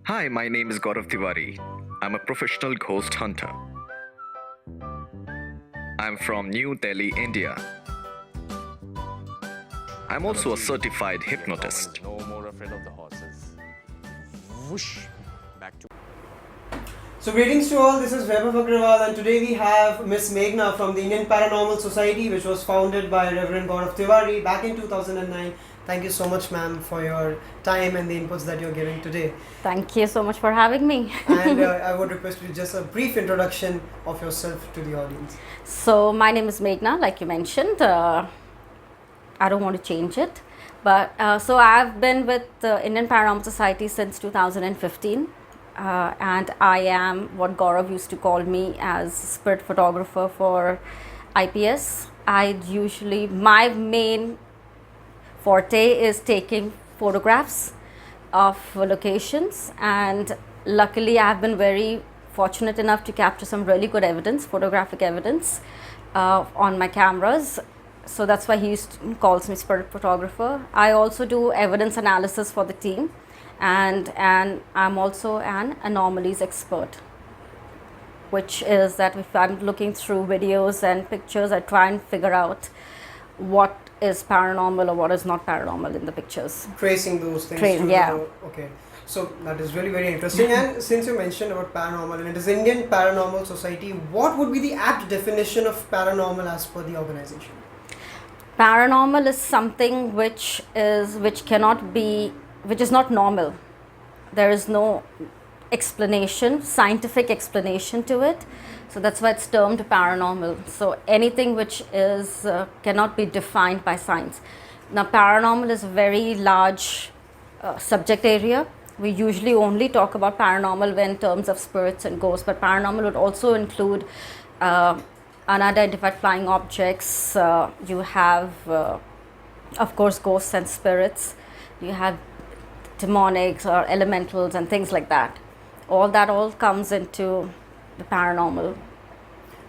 Hi, my name is Gaurav Tiwari. I'm a professional ghost hunter. I'm from New Delhi, India. I'm also a certified hypnotist. No more afraid of the horses. Whoosh! Back to. So greetings to all, this is Photographer Porwal, and today we have Miss Meghna from the Indian Paranormal Society, which was founded by Reverend Gaurav Tiwari back in 2009. Thank you so much, ma'am, for your time and the inputs that you're giving today. Thank you so much for having me. And I would request you just a brief introduction of yourself to the audience. So my name is Meghna, like you mentioned. I don't want to change it. But so I've been with the Indian Paranormal Society since 2015. And I am what Gaurav used to call me as spirit photographer for IPS. My main forte is taking photographs of locations, and luckily I've been very fortunate enough to capture some really good evidence, photographic evidence on my cameras. So that's why calls me spirit photographer. I also do evidence analysis for the team, and I'm also an anomalies expert, which is that if I'm looking through videos and pictures, I try and figure out what is paranormal or what is not paranormal in the pictures. Tracing those things. Okay. So that is really very interesting. And since you mentioned about paranormal, and it is Indian Paranormal Society, what would be the apt definition of paranormal as per the organization? Paranormal is something which is not normal. There is no scientific explanation to it. So that's why it's termed paranormal. So anything which is cannot be defined by science. Now paranormal is a very large subject area. We usually only talk about paranormal in terms of spirits and ghosts, but paranormal would also include unidentified flying objects. You have, of course, ghosts and spirits. You have demonics or elementals and things like that. All comes into the paranormal.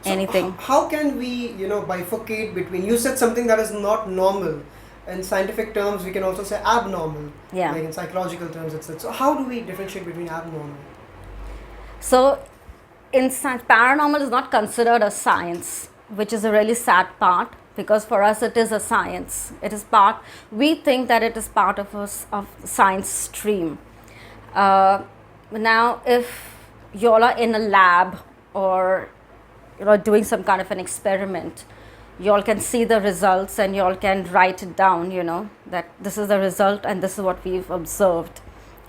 So Anything. How can we, bifurcate between? You said something that is not normal. In scientific terms, we can also say abnormal. Yeah. Like in psychological terms, etc. So how do we differentiate between abnormal? So, in science, paranormal is not considered a science, which is a really sad part, because for us it is a science. We think that it is part of science stream. Now, if you all are in a lab or doing some kind of an experiment, you all can see the results and you all can write it down, that this is the result and this is what we've observed,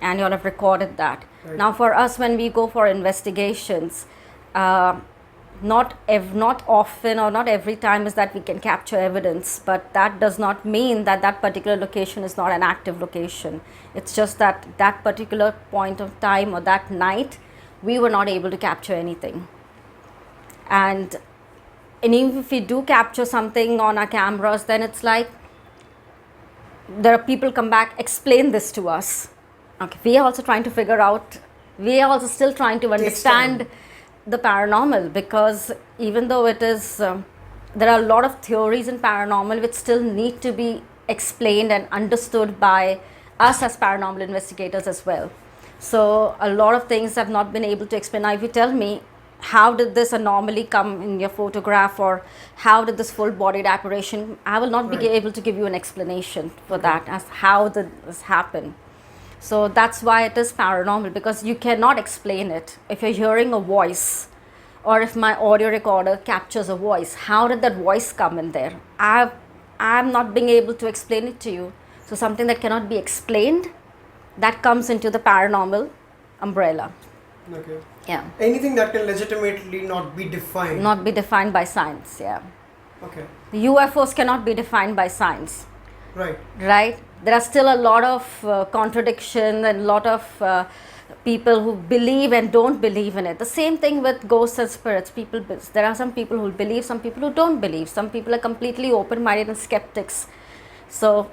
and you all have recorded that. Right. Now for us, when we go for investigations, not often or not every time is that we can capture evidence, but that does not mean that that particular location is not an active location. It's just that that particular point of time or that night we were not able to capture anything. And even if we do capture something on our cameras, then it's like there are people come back, explain this to us. Okay, we are also trying to figure out, we are also still trying to understand the paranormal, because even though it is, there are a lot of theories in paranormal which still need to be explained and understood by us as paranormal investigators as well. So a lot of things have not been able to explain. Now if you tell me, how did this anomaly come in your photograph, or how did this full bodied apparition, I will not be able to give you an explanation for that as how did this happen. So that's why it is paranormal, because you cannot explain it. If you're hearing a voice, or if my audio recorder captures a voice, how did that voice come in there? I'm not being able to explain it to you. So something that cannot be explained, that comes into the paranormal umbrella. Okay. Yeah. Anything that can legitimately not be defined. Not be defined by science, yeah. Okay. The UFOs cannot be defined by science. Right. Right? There are still a lot of contradiction and a lot of people who believe and don't believe in it. The same thing with ghosts and spirits. There are some people who believe, some people who don't believe. Some people are completely open-minded and skeptics. So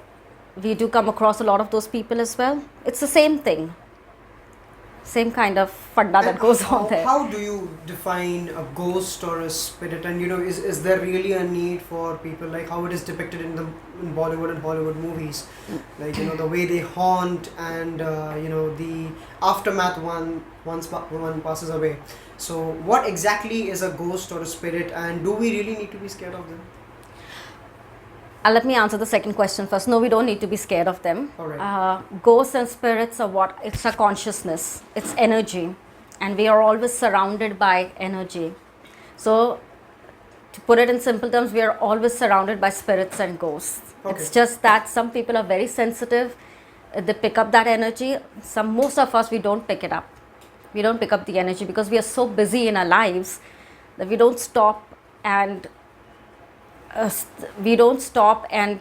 we do come across a lot of those people as well. It's the same thing. same kind of funda that goes on there. How do you define a ghost or a spirit? And is there really a need for people, like how it is depicted in Bollywood and Hollywood movies, like the way they haunt and the aftermath once one passes away. So what exactly is a ghost or a spirit, and do we really need to be scared of them? Let me answer the second question first. No, we don't need to be scared of them. All right. Ghosts and spirits are what? It's a consciousness. It's energy. And we are always surrounded by energy. So, to put it in simple terms, we are always surrounded by spirits and ghosts. Okay. It's just that some people are very sensitive. They pick up that energy. Most of us, we don't pick it up. We don't pick up the energy because we are so busy in our lives that we don't stop and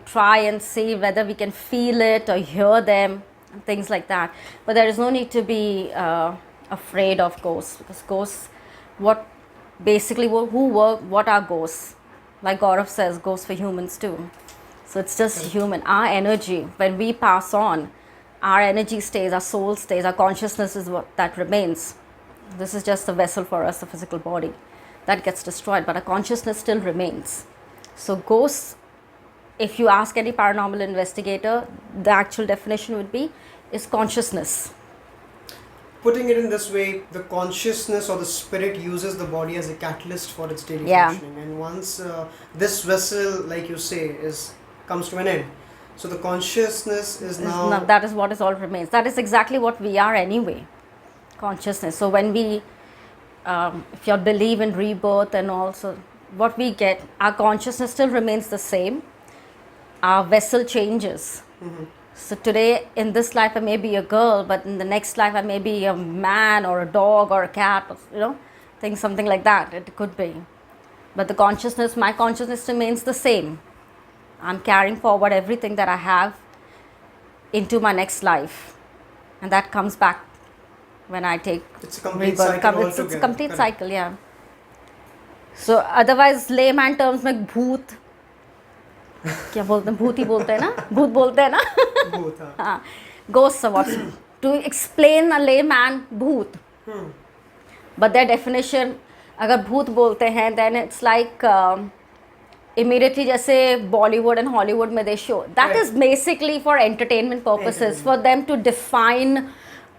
try and see whether we can feel it or hear them and things like that. But there is no need to be afraid of ghosts, because ghosts, what are ghosts? Like Gaurav says, ghosts for humans too. So it's just human. Our energy, when we pass on, our energy stays, our soul stays, our consciousness is what that remains. This is just a vessel for us, the physical body. That gets destroyed, but our consciousness still remains. So ghosts, if you ask any paranormal investigator, the actual definition would be, is consciousness. Putting it in this way, the consciousness or the spirit uses the body as a catalyst for its daily Yeah. functioning. And once this vessel, like you say, comes to an end, so the consciousness is now... That is what is all remains. That is exactly what we are anyway, consciousness. So when we, if you believe in rebirth and also what we get, our consciousness still remains the same. Our vessel changes. Mm-hmm. So today in this life I may be a girl, but in the next life I may be a man or a dog or a cat, or, something like that. It could be. But my consciousness remains the same. I'm carrying forward everything that I have into my next life, and that comes back when I take It's a complete rebirth. cycle It's a altogether. complete Correct. cycle, yeah. So otherwise layman terms में भूत क्या बोलते हैं, भूत ही बोलते हैं ना, भूत बोलते हैं ना. Both, हाँ, ghosts are what to explain a layman भूत. But their definition, अगर भूत बोलते हैं, then it's like immediately जैसे Bollywood and Hollywood में they show. That is basically for entertainment purposes, for them to define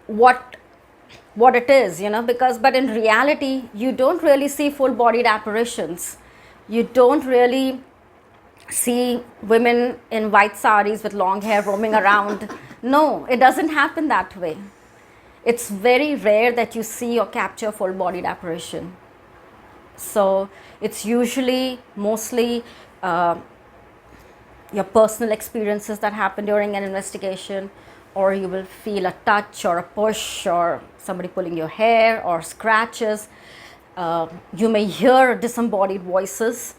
what it is, but in reality you don't really see full bodied apparitions. You don't really see women in white saris with long hair roaming around. No, it doesn't happen that way. It's very rare that you see or capture full bodied apparition. So it's usually mostly your personal experiences that happen during an investigation, or you will feel a touch or a push or somebody pulling your hair or scratches. You may hear disembodied voices,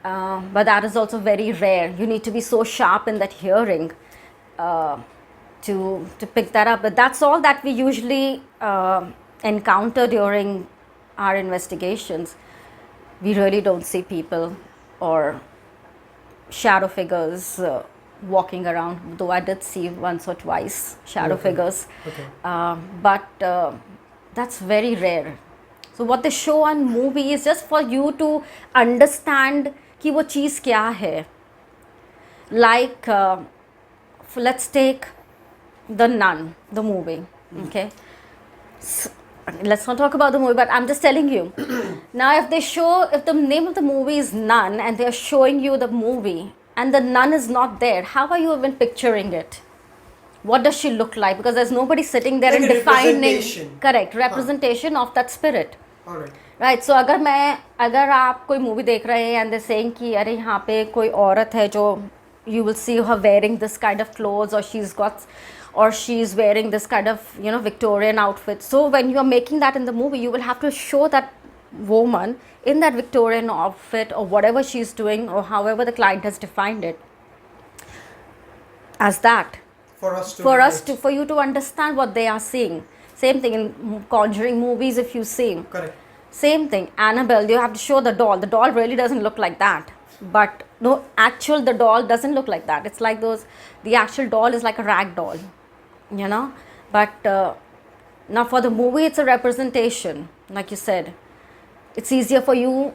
but that is also very rare. You need to be so sharp in that hearing to pick that up. But that's all that we usually encounter during our investigations. We really don't see people or shadow figures walking around, though I did see once or twice shadow figures. Okay. But that's very rare. So what they show on movie is just for you to understand कि वो चीज़ क्या है. Like let's take The Nun, the movie. Okay. So, let's not talk about the movie, but I'm just telling you. Now if the name of the movie is Nun and they're showing you the movie and the nun is not there, how are you even picturing it? What does she look like? Because there's nobody sitting there Like and a defining. representation. Correct, representation of that spirit. Alright. Right. So अगर आप कोई movie देख रहे हैं and they're saying कि अरे यहाँ पे कोई औरत है जो you will see her wearing this kind of clothes, or she's wearing this kind of Victorian outfit. So when you are making that in the movie, you will have to show that woman in that Victorian outfit or whatever she's doing, or however the client has defined it, as that for you to understand what they are seeing. Same thing in Conjuring movies, if you see. Correct. Same thing. Annabelle, you have to show the doll. The doll really doesn't look like that. But no, the doll doesn't look like that. It's like the actual doll is like a rag doll, But Now for the movie, it's a representation, like you said. It's easier for you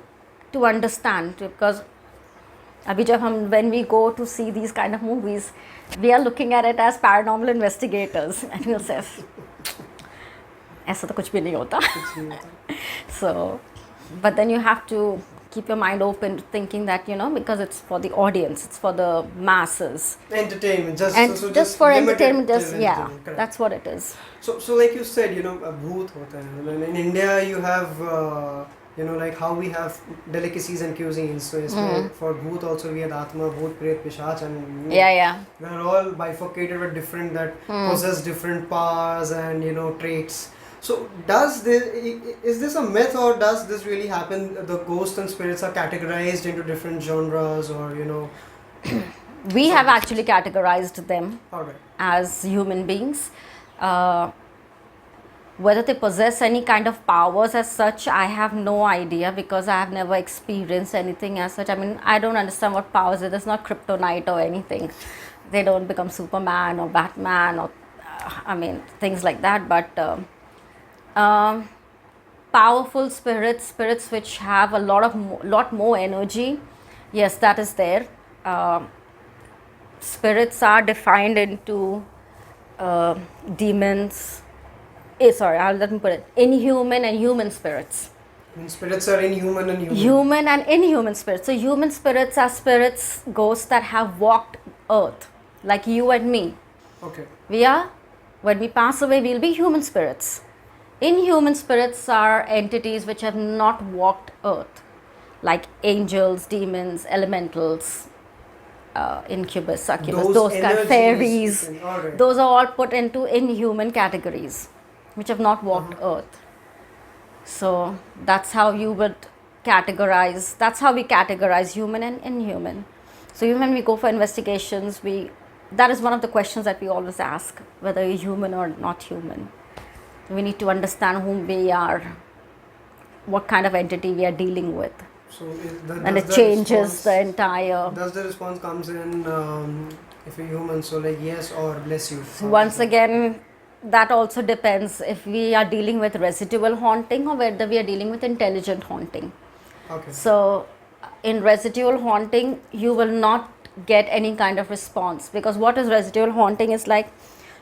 to understand because अभी जब हम when we go to see these kind of movies, we are looking at it as paranormal investigators and we'll say ऐसा तो कुछ भी नहीं होता. So, but then you have to keep your mind open to thinking that, you know, because it's for the audience, it's for the masses. Entertainment, Just for limited entertainment, till just yeah, entertainment, correct. that's what it is. So like you said, you know, a bhoot hota hai. In India, you have, you know, like how we have delicacies and cuisines. So for bhoot also we had Atma, bhoot, Pret, Pishach, and Yeah. we're all bifurcated with different that possess different powers and, you know, traits. So is this a myth, or does this really happen? The ghosts and spirits are categorized into different genres, or, you know? We have actually categorized them Alright. as human beings. Whether they possess any kind of powers as such, I have no idea because I have never experienced anything as such. I mean, I don't understand what powers it is. It's not kryptonite or anything. They don't become Superman or Batman or, I mean, things like that. But powerful spirits which have a lot more energy, yes, that is there. Spirits are defined into demons. Let me put it. Inhuman and human spirits. Spirits are inhuman and human. Human and inhuman spirits. So human spirits are spirits, ghosts that have walked earth, like you and me. Okay. When we pass away, we'll be human spirits. Inhuman spirits are entities which have not walked earth, like angels, demons, elementals, incubus, succubus, those kind of fairies. Right. Those are all put into inhuman categories, which have not walked earth. So that's how you would categorize. That's how we categorize human and inhuman. So even when we go for investigations, that is one of the questions that we always ask, whether you're human or not human. We need to understand whom we are, what kind of entity we are dealing with. So and it changes the entire. Does the response comes in if you're human, so like yes or bless you? Once again, that also depends if we are dealing with residual haunting or whether we are dealing with intelligent haunting. Okay. So in residual haunting, you will not get any kind of response, because what is residual haunting is like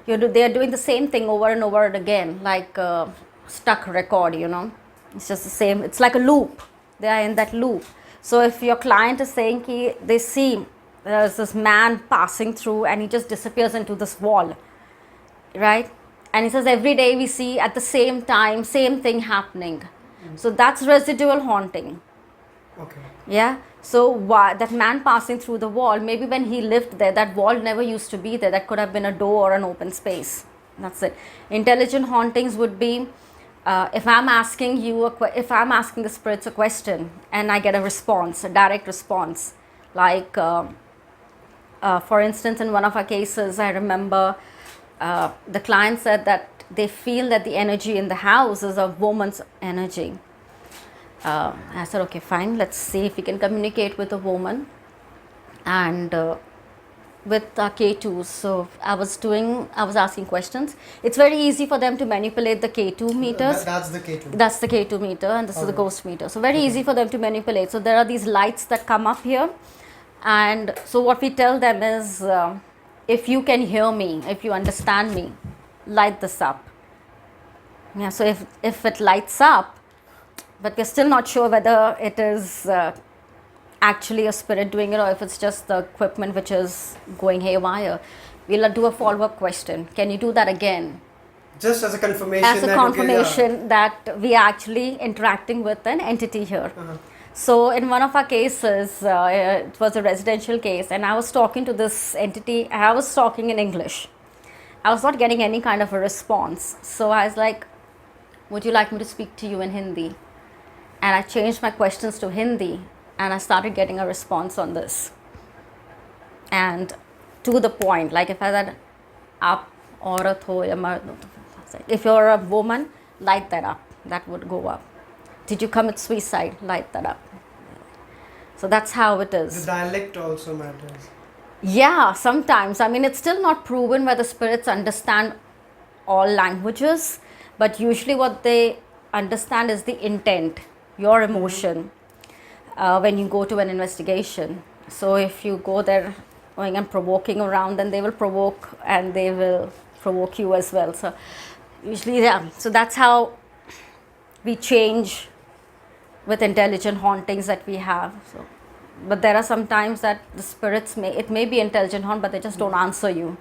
they are doing the same thing over and over again, like a stuck record, you know. It's just the same. It's like a loop. They are in that loop. So if your client is saying they see there's this man passing through and he just disappears into this wall, right? And he says every day we see at the same time, same thing happening. So that's residual haunting. Okay. Yeah. So that man passing through the wall, maybe when he lived there, that wall never used to be there. That could have been a door or an open space. That's it. Intelligent hauntings would be if I'm asking the spirits a question and I get a response, a direct response. Like, for instance, in one of our cases, I remember the client said that they feel that the energy in the house is a woman's energy. I said, okay, fine, let's see if we can communicate with a woman. And with K2s, so I was asking questions. It's very easy for them to manipulate the K2 meters. That's the K2. That's the K2 meter, and this is the ghost meter. So very easy for them to manipulate. So there are these lights that come up here. And so what we tell them is, if you can hear me, if you understand me, light this up. Yeah, so if it lights up, but we're still not sure whether it is actually a spirit doing it or if it's just the equipment which is going haywire, we'll do a follow-up question. Can you do that again? Just as a confirmation. That we are actually interacting with an entity here. So in one of our cases, it was a residential case, and I was talking to this entity, and I was talking in English. I was not getting any kind of a response. So I was like, would you like me to speak to you in Hindi? And I changed my questions to Hindi, and I started getting a response on this. And to the point, like if I said, "Aap aurat ho ya mard ho," if you're a woman, light that up. That would go up. Did you commit suicide? Light that up. So that's how it is. The dialect also matters. Yeah, sometimes. I mean, it's still not proven whether spirits understand all languages, but usually what they understand is the intent, your emotion, when you go to an investigation. So if you go there going and provoking around, then they will provoke and they will provoke you as well. So usually, yeah, so that's how we change with intelligent hauntings that we have. So, but there are some times that the spirits may be intelligent haunt, but they just don't answer you.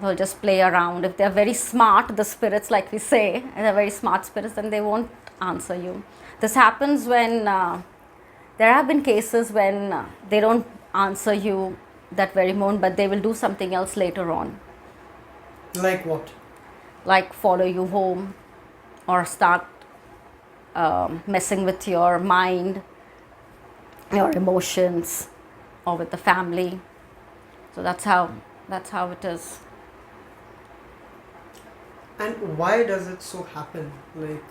They'll just play around. If they're very smart, the spirits, like we say, and they're very smart spirits, then they won't answer you. This happens when there have been cases when they don't answer you that very moment, but they will do something else later on, Like what? like follow you home or start messing with your mind, your emotions, or with the family. So that's how it is. And why does it so happen? Like,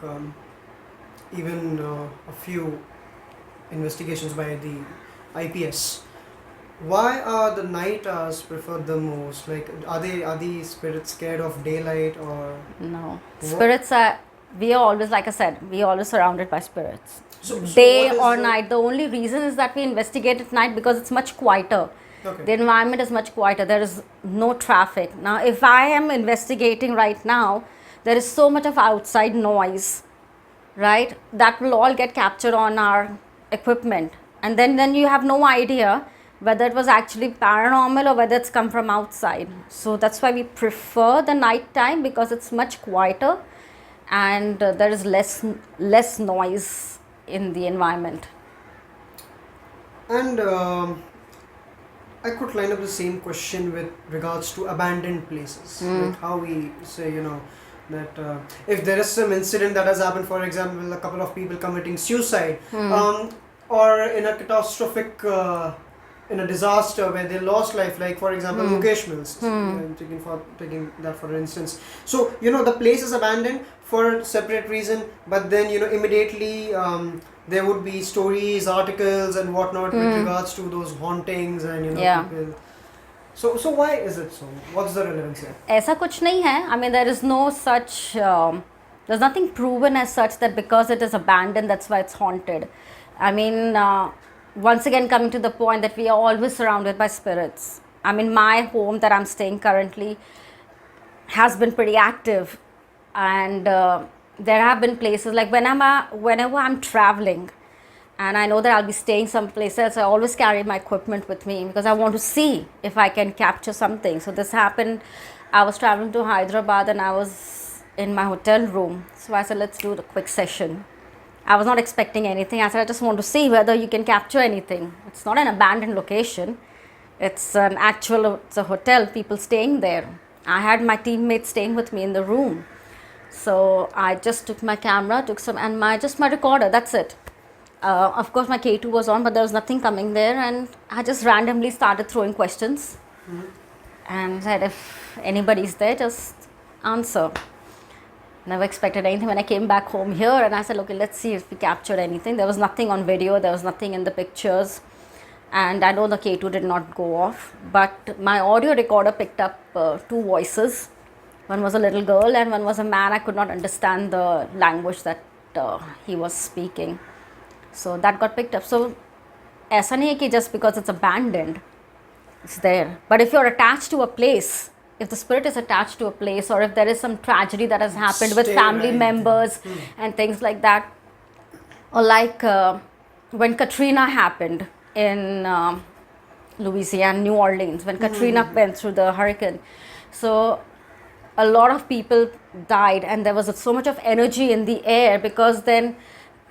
even a few investigations by the IPS. Why are the night hours preferred the most? Like, are these spirits scared of daylight or? No, What? spirits are. We are always, like I said, we are always surrounded by spirits. So Day what is or the- night. The only reason is that we investigate at night because it's much quieter. Okay. The environment is much quieter. There is no traffic. Now, if I am investigating right now, there is so much of outside noise, right? That will all get captured on our equipment. And then you have no idea whether it was actually paranormal or whether it's come from outside. So that's why we prefer the night time, because it's much quieter and there is less noise in the environment. And I could line up the same question with regards to abandoned places. Like how we say, that if there is some incident that has happened, for example, a couple of people committing suicide, or in a catastrophic, in a disaster where they lost life, like for example, Mukesh Mills, I'm taking that for instance. So, the place is abandoned for separate reason, but then, immediately there would be stories, articles and whatnot with regards to those hauntings and, Yeah. people. So why is it so? What's the relevance here? ऐसा कुछ नहीं है. I mean, there is no such, there's nothing proven as such that because it is abandoned, that's why it's haunted. I mean, once again, coming to the point that we are always surrounded by spirits. I mean, my home that I'm staying currently has been pretty active, and there have been places like whenever I'm traveling and I know that I'll be staying someplace else, I always carry my equipment with me because I want to see if I can capture something. So this happened, I was traveling to Hyderabad and I was in my hotel room. So I said, let's do the quick session. I was not expecting anything. I said, I just want to see whether you can capture anything. It's not an abandoned location. It's a hotel, people staying there. I had my teammates staying with me in the room. So I just took my camera, and my recorder, that's it. Of course, my K2 was on, but there was nothing coming there, and I just randomly started throwing questions and said, if anybody's there, just answer. Never expected anything. When I came back home here, and I said, okay, let's see if we captured anything. There was nothing on video, there was nothing in the pictures, and I know the K2 did not go off, but my audio recorder picked up two voices. One was a little girl and one was a man. I could not understand the language that he was speaking. So that got picked up. So ऐसा नहीं है कि just because it's abandoned, it's there. But if you're attached to a place, if the spirit is attached to a place, or if there is some tragedy that has happened with Stay family right members and things like that, or like when Katrina happened in Louisiana, New Orleans, when Katrina went through the hurricane. So a lot of people died, and there was so much of energy in the air, because then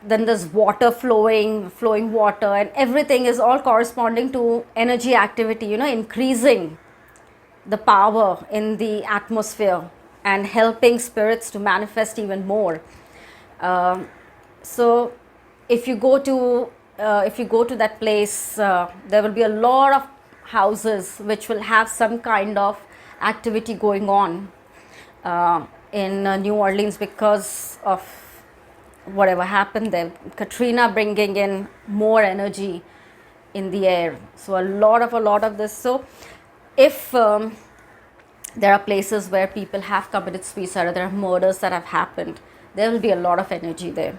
there's water flowing water, and everything is all corresponding to energy activity, increasing the power in the atmosphere and helping spirits to manifest even more. So if you go to that place, there will be a lot of houses which will have some kind of activity going on in New Orleans because of whatever happened there. Katrina bringing in more energy in the air. So a lot of this. So if there are places where people have committed suicide, or there are murders that have happened. There will be a lot of energy there.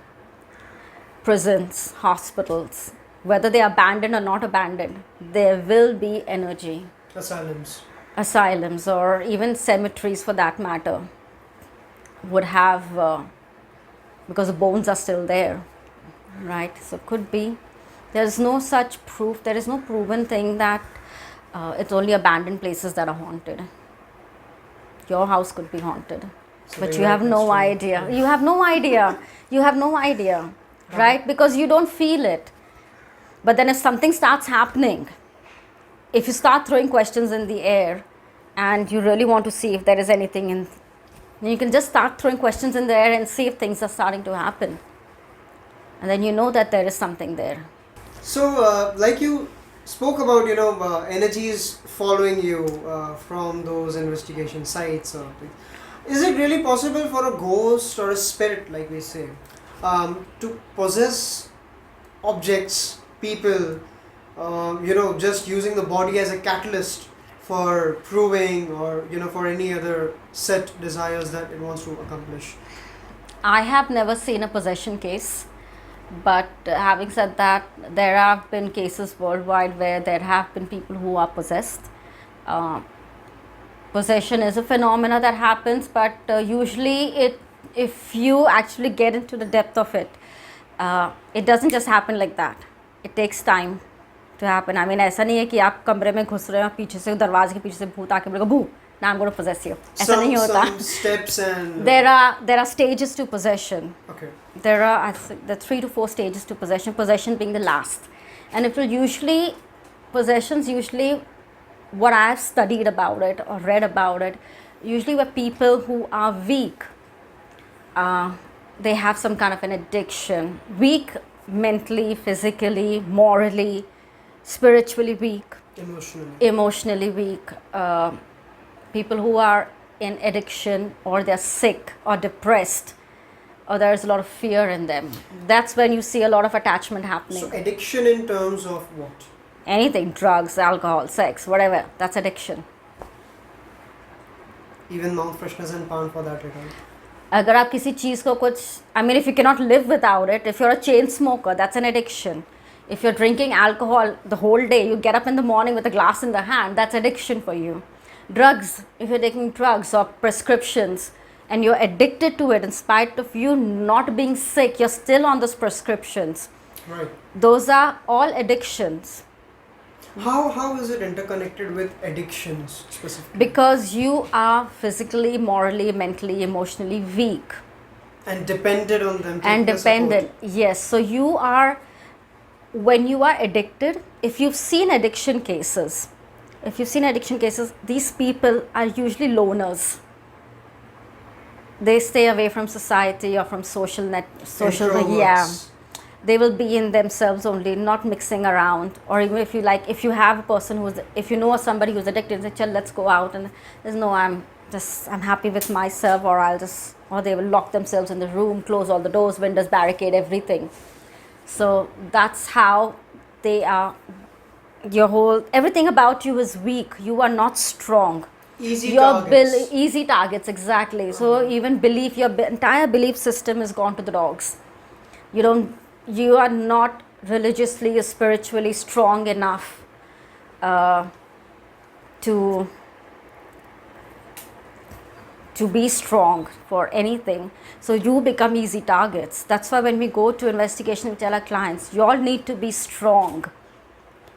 Prisons, hospitals, whether they are abandoned or not abandoned, there will be energy. Asylums, or even cemeteries for that matter, would have, because the bones are still there, right? So could be. There's no such proof, there is no proven thing that it's only abandoned places that are haunted. Your house could be haunted, So but they you are have no extreme. idea. You have no idea. You have no idea, right? Because you don't feel it. But then if something starts happening, if you start throwing questions in the air and you really want to see if there is anything in, you can just start throwing questions in the air and see if things are starting to happen. And then you know that there is something there. So, like you spoke about, energies following you from those investigation sites or things. Is it really possible for a ghost or a spirit, like we say, to possess objects, people, just using the body as a catalyst for proving or, for any other set desires that it wants to accomplish? I have never seen a possession case, but having said that, there have been cases worldwide where there have been people who are possessed. Possession is a phenomena that happens, but usually if you actually get into the depth of it, it doesn't just happen like that. It takes time to happen. I mean, ऐसा नहीं है कि आप कमरे में घुस रहे हो, पीछे से दरवाजे के पीछे से भूत आके बोलेगा भू, now I'm going to possess you. ऐसा नहीं होता. Some steps and... There are stages to possession. Okay. There are, I think, the 3 to 4 stages to possession. Possession being the last, and it will usually, possessions usually, what I've studied about it or read about it, usually were people who are weak. They have some kind of an addiction, weak mentally, physically, morally, spiritually weak, emotionally weak. People who are in addiction, or they're sick or depressed, or there's a lot of fear in them. That's when you see a lot of attachment happening. So addiction in terms of what? Anything, drugs, alcohol, sex, whatever, that's addiction. Even mouth freshness and pan for that regard. अगर आप किसी चीज़ को कुछ, I mean, if you cannot live without it, if you're a chain smoker, that's an addiction. If you're drinking alcohol the whole day, you get up in the morning with a glass in the hand, that's addiction for you. Drugs, if you're taking drugs or prescriptions and you're addicted to it, in spite of you not being sick, you're still on those prescriptions. Right. Those are all addictions. How is it interconnected with addictions specifically? Because you are physically, morally, mentally, emotionally weak. And dependent on them. And dependent, yes. So you are, when you are addicted, if you've seen addiction cases, these people are usually loners. They stay away from society or from social media. They will be in themselves only, not mixing around. Or even if you have a person if you know somebody who's addicted, say, "Chal, let's go out," and there's no, I'm happy with myself, or they will lock themselves in the room, close all the doors, windows, barricade everything. So that's how they are. Everything about you is weak. You are not strong. Easy targets. Easy targets, exactly. So even your entire belief system is gone to the dogs. You are not religiously or spiritually strong enough to be strong for anything. So you become easy targets. That's why when we go to investigation, we tell our clients, you all need to be strong.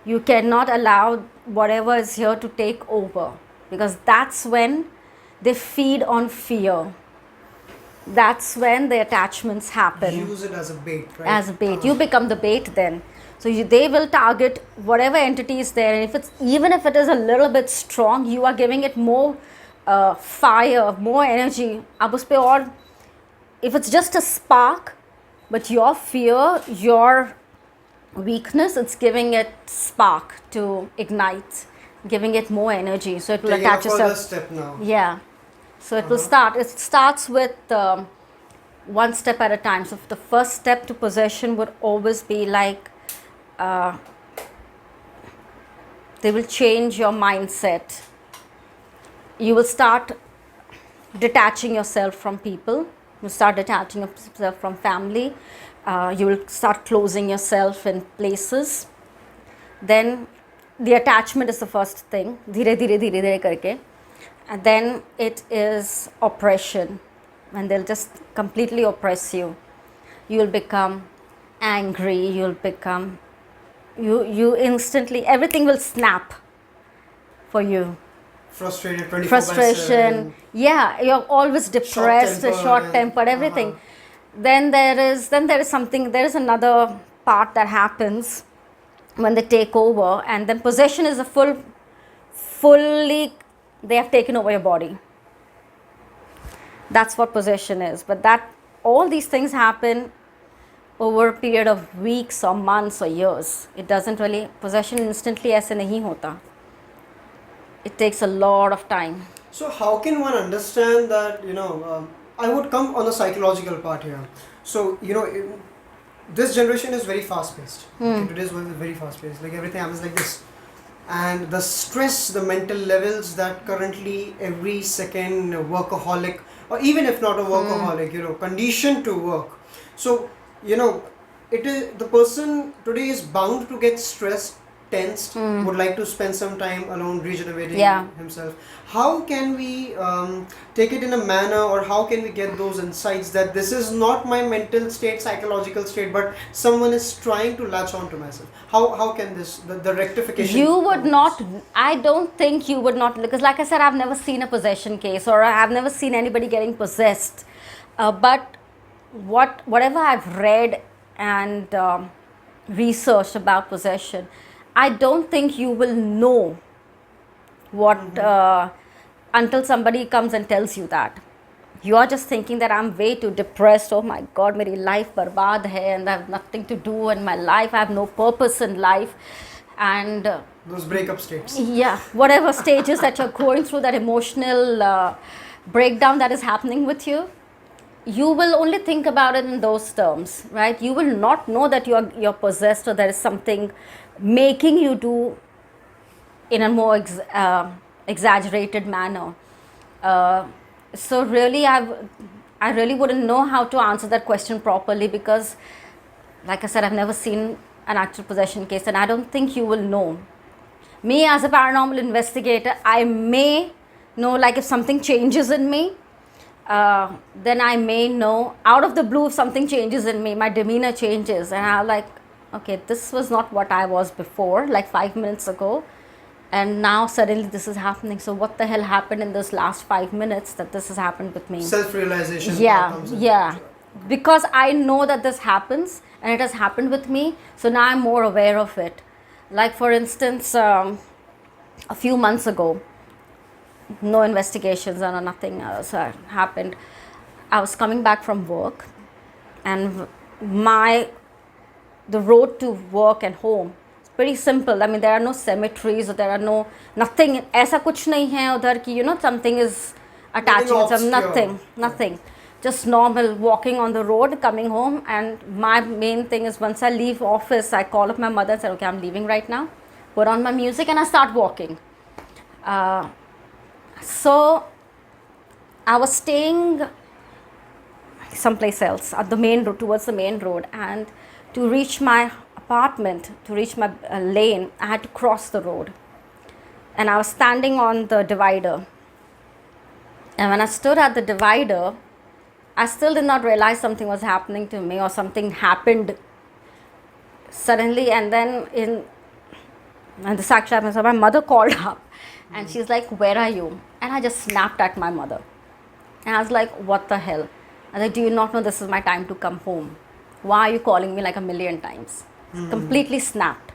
You cannot allow whatever is here to take over, because that's when they feed on fear. That's when the attachments happen. Use it as a bait, right? As a bait. You become the bait then. So they will target whatever entity is there, and even if it is a little bit strong, you are giving it more fire, more energy. If it's just a spark, but your fear, your weakness, it's giving it spark to ignite, giving it more energy, so it will attach itself. Step now. Yeah. So it will start. It starts with one step at a time. So the first step to possession would always be like they will change your mindset. you will start detaching yourself from people, you start detaching yourself from family, you will start closing yourself in places. Then the attachment is the first thing, dhire dhire dhire dhire karke. And then it is oppression, when they'll just completely oppress you. You'll become angry, you instantly, everything will snap for you. Frustrated 24 by Frustration, 7. yeah, you're always depressed, short tempered, everything. Then there is something, there is another part that happens when they take over, and then possession is a fully, they have taken over your body. That's what possession is. But that all these things happen over a period of weeks or months or years. It doesn't really, possession instantly aise nahi hota. It takes a lot of time. So how can one understand that, I would come on the psychological part here. So, this generation is very fast paced. Okay, today's world is very fast paced. Like everything happens like this. And the stress, the mental levels that currently every second workaholic, or even if not a workaholic, conditioned to work. So, it is, the person today is bound to get stressed, tensed, would like to spend some time alone regenerating himself. How can we take it in a manner, or how can we get those insights that this is not my mental state, psychological state, but someone is trying to latch on to myself? How can this, the rectification? You would not, I don't think you would not, because like I said, I've never seen a possession case, or I've never seen anybody getting possessed. But whatever I've read and researched about possession, I don't think you will know what until somebody comes and tells you that. You are just thinking that I'm way too depressed. Oh my God, my life barbaad hai, and I have nothing to do in my life. I have no purpose in life. And those breakup states. Yeah, whatever stages that you're going through, that emotional breakdown that is happening with you, you will only think about it in those terms, right? You will not know that you're possessed, or there is something making you do in a more exaggerated manner. So really, I really wouldn't know how to answer that question properly, because like I said, I've never seen an actual possession case, and I don't think you will know. Me as a paranormal investigator, I may know, like if something changes in me, then I may know out of the blue, if something changes in me, my demeanor changes, and I'm like, okay, this was not what I was before, like 5 minutes ago, and now suddenly this is happening. So what the hell happened in those last 5 minutes that this has happened with me? Self-realization. Yeah. Because I know that this happens, and it has happened with me, so now I'm more aware of it. Like for instance, a few months ago, no investigations or nothing else happened. I was coming back from work, and the road to work and home is pretty simple. I mean, there are no cemeteries, or there are nothing. ऐसा कुछ नहीं है उधर कि something is attaching some, nothing. Just normal walking on the road, coming home. And my main thing is, once I leave office, I call up my mother and say, okay, I'm leaving right now. Put on my music and I start walking. So I was staying someplace else at the main road, towards the main road, and to reach my apartment, to reach my lane, I had to cross the road, and I was standing on the divider. And when I stood at the divider, I still did not realize something was happening to me, or something happened suddenly. And then this actually happened, so my mother called up, and she's like, where are you? And I just snapped at my mother, and I was like, what the hell? I was like, do you not know this is my time to come home? Why are you calling me like a million times? Completely snapped,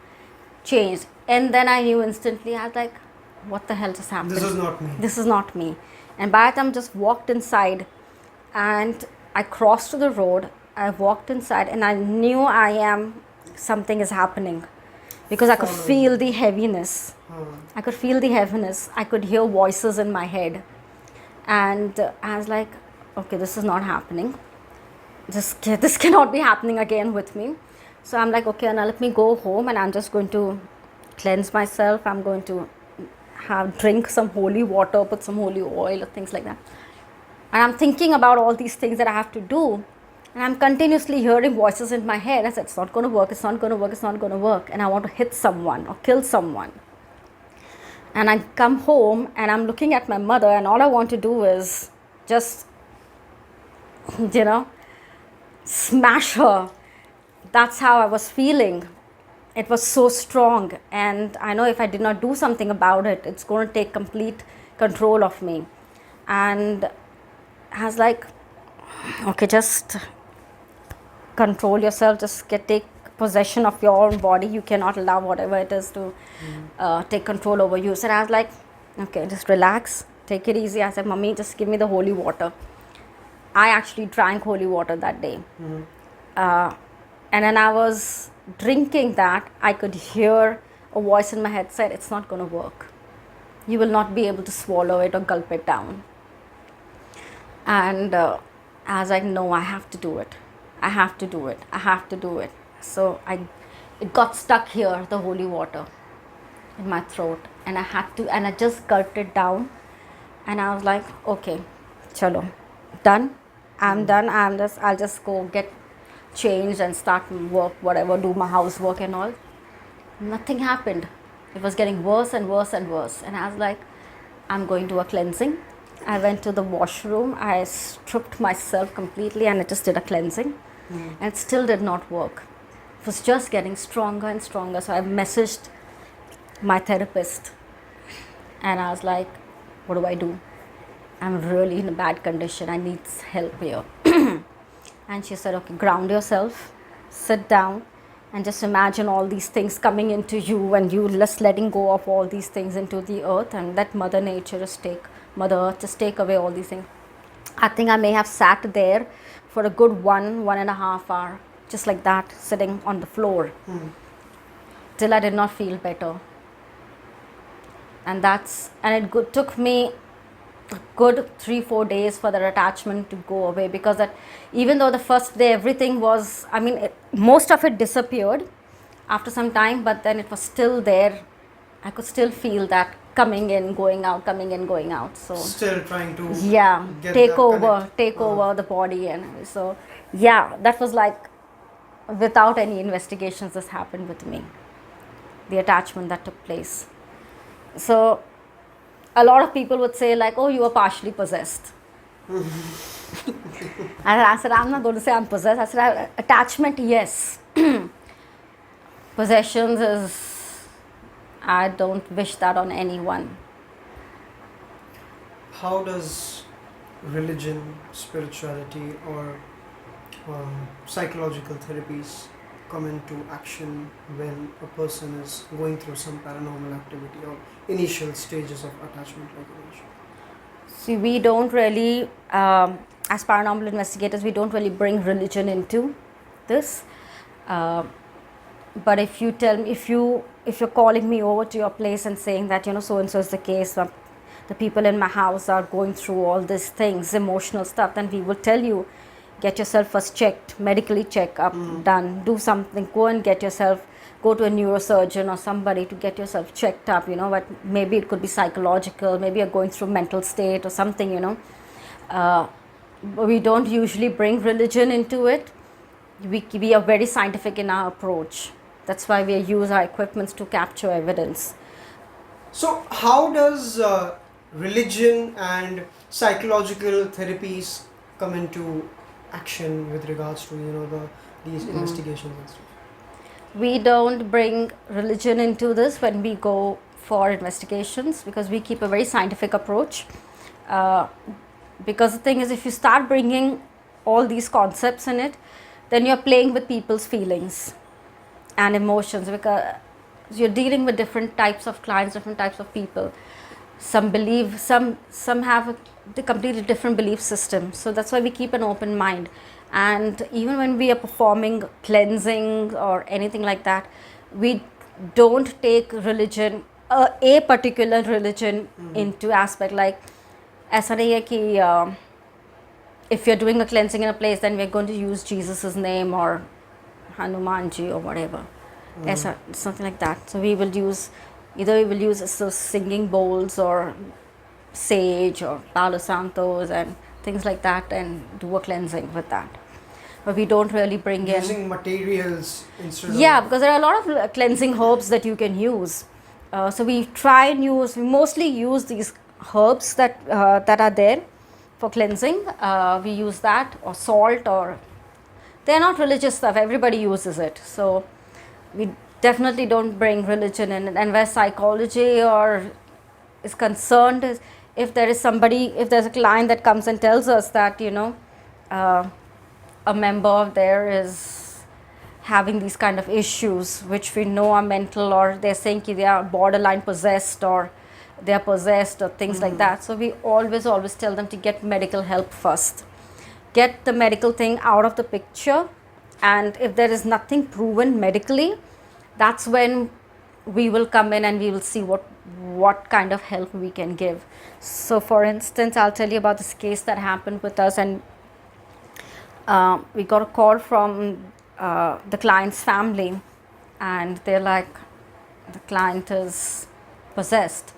changed. And then I knew instantly. I was like, what the hell just happened? This is not me. And by the time I just walked inside, and I crossed to the road, I walked inside, and I knew something is happening, because I could feel the heaviness. I could feel the heaviness. I could hear voices in my head. And I was like, okay, this is not happening. This cannot be happening again with me. So I'm like, okay, now let me go home, and I'm just going to cleanse myself. I'm going to drink some holy water, put some holy oil or things like that. And I'm thinking about all these things that I have to do. And I'm continuously hearing voices in my head. I said, it's not going to work, it's not going to work, it's not going to work. And I want to hit someone or kill someone. And I come home and I'm looking at my mother, and all I want to do is just, smash her. That's how I was feeling. It was so strong. And I know if I did not do something about it, it's going to take complete control of me. And I was like, okay, just control yourself, just take possession of your own body. You cannot allow whatever it is to take control over you. So I was like, okay, just relax, take it easy. I said, Mummy, just give me the holy water. I actually drank holy water that day. And then I was drinking that, I could hear a voice in my head said, it's not going to work. You will not be able to swallow it or gulp it down. And I was like, no, I have to do it. I have to do it. I have to do it. So it got stuck here, the holy water in my throat. And I just gulped it down. And I was like, okay, chalo, done. I'm done. I'll just go get changed and start work, whatever, do my housework and all. Nothing happened. It was getting worse and worse and worse. And I was like, I'm going to a cleansing. I went to the washroom. I stripped myself completely and I just did a cleansing. And it still did not work. It was just getting stronger and stronger. So I messaged my therapist and I was like, what do I do? I'm really in a bad condition. I need help here. And she said, okay, ground yourself, sit down, and just imagine all these things coming into you and you just letting go of all these things into the earth, and let Mother Nature Mother Earth just take away all these things. I think I may have sat there for a good 1.5 hours, just like that, sitting on the floor, till I did not feel better. And it took me a good 3-4 days for that attachment to go away, because that even though the first day everything was, most of it disappeared after some time, but then it was still there. I could still feel that coming in, going out, coming in, going out. So still trying to take over the body. And so that was like, without any investigations, this happened with me, the attachment that took place. So a lot of people would say like, oh, you were partially possessed. And I said, I'm not going to say I'm possessed. I said, attachment, yes. Possessions is, I don't wish that on anyone. How does religion, spirituality, or psychological therapies come into action when a person is going through some paranormal activity or initial stages of attachment, like you mentioned? See, we don't really, as paranormal investigators, we don't really bring religion into this. But if you tell me, if you're calling me over to your place and saying that, so and so is the case, the people in my house are going through all these things, emotional stuff, then we will tell you, get yourself first checked, medically check up, done, do something, go and get yourself, go to a neurosurgeon or somebody to get yourself checked up, but maybe it could be psychological, maybe you're going through mental state or something, we don't usually bring religion into it. We are very scientific in our approach. That's why we use our equipments to capture evidence. So how does religion and psychological therapies come into action with regards to these investigations and stuff? We don't bring religion into this when we go for investigations, because we keep a very scientific approach. Because the thing is, if you start bringing all these concepts in it, then you're playing with people's feelings and emotions, because you're dealing with different types of clients, different types of people. Some believe, some have a completely different belief system. So that's why we keep an open mind. And even when we are performing cleansing or anything like that, we don't take religion, a particular religion into aspect. Like, aisa nahi hai ki if you're doing a cleansing in a place, then we're going to use Jesus's name or Hanumanji or whatever. Something like that. So we will use Either we will use singing bowls or sage or Palo Santos and things like that and do a cleansing with that. But we don't really bring in. Using materials instead Yeah, of. because there are a lot of cleansing herbs that you can use. So we try and use, we mostly use these herbs that are there for cleansing. We use that or salt, or they're not religious stuff. Everybody uses it. So we definitely don't bring religion in it. And where psychology or is concerned is if there is somebody, if there's a client that comes and tells us that, a member of there is having these kind of issues which we know are mental, or they're saying they are borderline possessed or they are possessed or things like that. So we always tell them to get medical help first. Get the medical thing out of the picture, and if there is nothing proven medically, that's when we will come in and we will see what kind of help we can give. So for instance, I'll tell you about this case that happened with us, and we got a call from the client's family, and they're like, the client is possessed.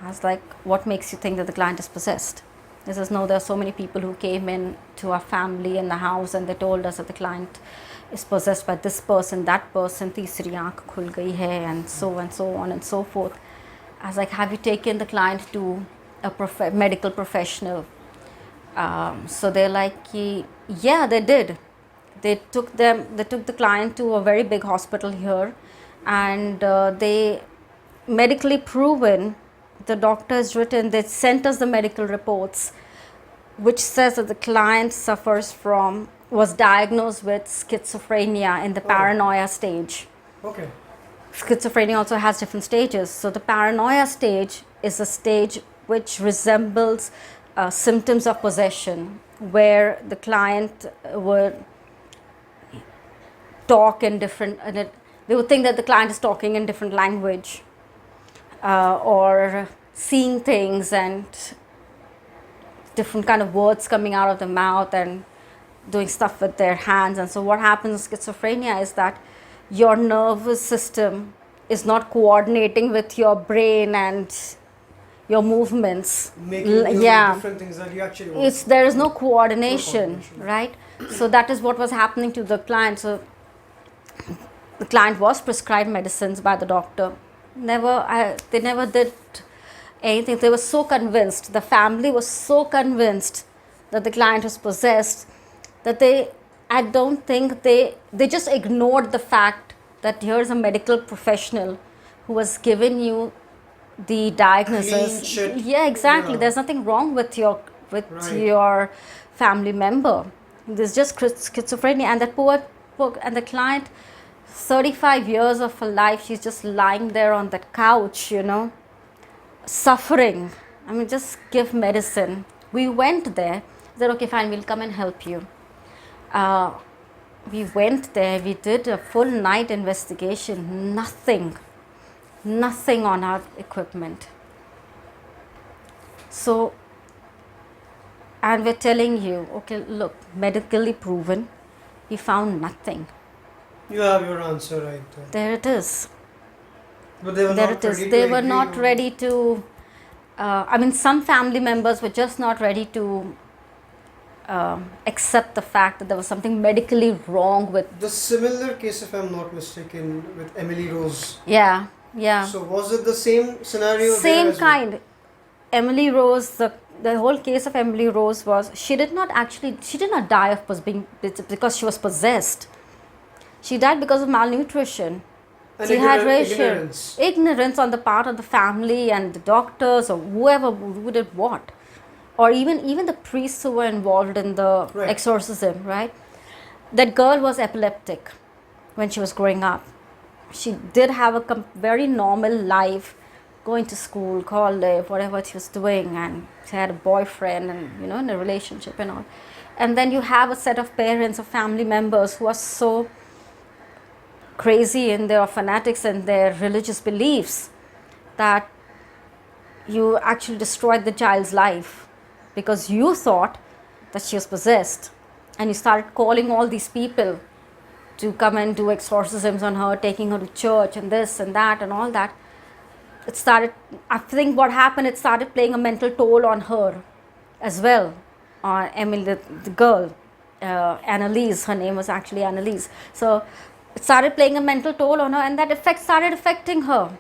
I was like, what makes you think that the client is possessed? He says, no, there are so many people who came in to our family in the house and they told us that the client is possessed by this person, that person, तीसरी आँख खुल गई है, and so on and so forth. I was like, have you taken the client to a medical professional? So they're like, yeah, they did. They took the client to a very big hospital here, and they medically proven, the doctors written, they sent us the medical reports which says that the client was diagnosed with schizophrenia in the paranoia stage. Okay. Schizophrenia also has different stages. So the paranoia stage is a stage which resembles symptoms of possession, where the client would talk in different, they would think that the client is talking in different language, or seeing things and different kind of words coming out of the mouth and doing stuff with their hands. And so what happens in schizophrenia is that your nervous system is not coordinating with your brain and your movements. Making you do different things that you actually want. There is no coordination, right? So that is what was happening to the client. So the client was prescribed medicines by the doctor. They never did anything. They were so convinced, the family was so convinced that the client was possessed, that I don't think they just ignored the fact that here's a medical professional who has given you the diagnosis. Clean shit. Yeah, exactly. Yeah. There's nothing wrong with your family member. There's just schizophrenia, and that poor and the client, 35 years of her life, she's just lying there on that couch, suffering. I mean, just give medicine. We went there, said, okay, fine, we'll come and help you. We went there, we did a full night investigation, nothing on our equipment. So, and we're telling you, okay, look, medically proven, we found nothing. You have your answer right there. There it is. But they were There not it is. ready They to were agree not on- ready to, some family members were just not ready to accept the fact that there was something medically wrong with. The similar case, if I'm not mistaken, with Emily Rose. Yeah. So was it the same scenario? there Same as well? kind. Emily Rose, the whole case of Emily Rose was, she did not die of because she was possessed. She died because of malnutrition. And Ignorance on the part of the family and the doctors or whoever who did what, or even the priests who were involved in the exorcism, right? That girl was epileptic when she was growing up. She did have a very normal life, going to school, college, whatever she was doing, and she had a boyfriend and in a relationship and all. And then you have a set of parents or family members who are so crazy in their fanatics and their religious beliefs that you actually destroyed the child's life because you thought that she was possessed, and you started calling all these people to come and do exorcisms on her, taking her to church and this and that and all that. it started, I think what happened, it started playing a mental toll on her as well, on Emily, the girl, Annalise, her name was actually Annalise. So it started playing a mental toll on her, and that effect started affecting her.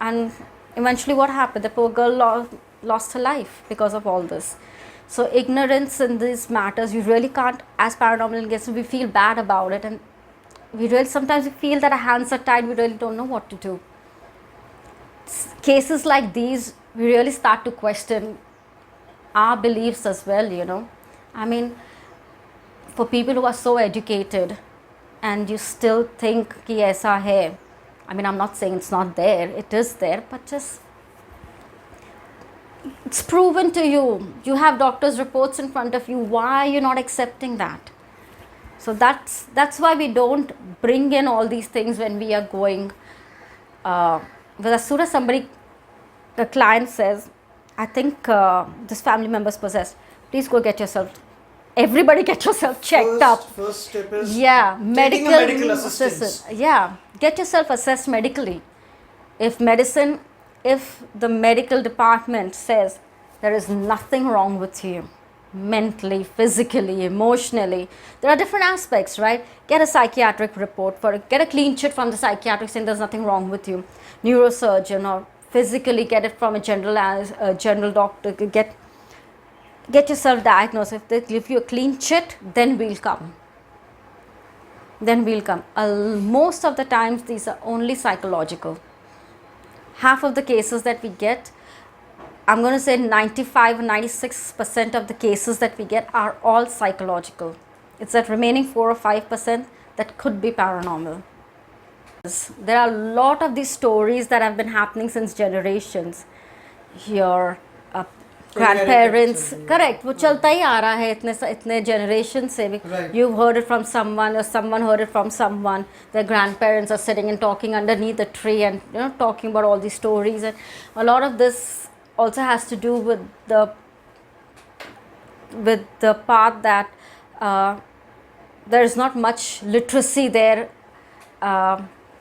And eventually what happened, the poor girl lost her life because of all this. So ignorance in these matters, you really can't, as paranormal investigators, we feel bad about it, and we really sometimes we feel that our hands are tied, we really don't know what to do. Cases like these, we really start to question our beliefs as well, you know. I mean, for people who are so educated and you still think ki aisa hai, I mean, I'm not saying it's not there, it is there, but just it's proven to you. You have doctors' reports in front of you. Why are you not accepting that? So that's why we don't bring in all these things when we are going. But as soon as somebody, the client says, I think this family member is possessed, please go get yourself. Everybody get yourself checked up. First step is taking a medical assistance. Yeah, get yourself assessed medically. If the medical department says there is nothing wrong with you, mentally, physically, emotionally, there are different aspects, right? Get a psychiatric report, get a clean sheet from the psychiatrist saying there's nothing wrong with you. Neurosurgeon, or physically get it from a general doctor. Get yourself diagnosed. If they give you a clean sheet, then we'll come. Most of the times these are only psychological. Half of the cases that we get, I'm going to say 95 or 96% of the cases that we get are all psychological. It's that remaining 4 or 5% that could be paranormal. There are a lot of these stories that have been happening since generations. Your grandparents, correct, वो चलता ही आ रहा है इतने generation से भी. You've heard it from someone, or someone heard it from someone. Their grandparents are sitting and talking underneath the tree and, you know, talking about all these stories. And a lot of this also has to do with the part that there is not much literacy there.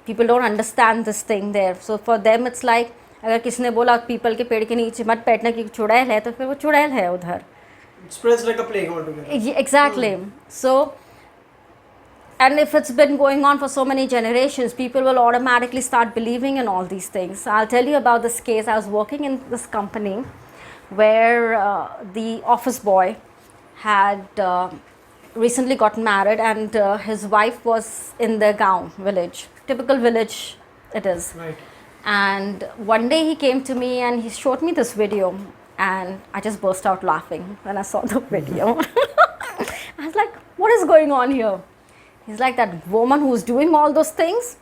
People don't understand this thing there. So for them it's like, अगर किसी ने बोला people के पेड़ के नीचे मत बैठना कि चुड़ैल है, तो फिर वो चुड़ैल है उधर. It spreads like a plague altogether. Exactly. So, and if it's been going on for so many generations, people will automatically start believing in all these things. So I'll tell you about this case. I was working in this company where the office boy had recently gotten married, and his wife was in the Gaon village. Typical village it is. Right. And one day he came to me and he showed me this video, and I just burst out laughing when I saw the video. I was like, what is going on here? He's like, that woman who's doing all those things,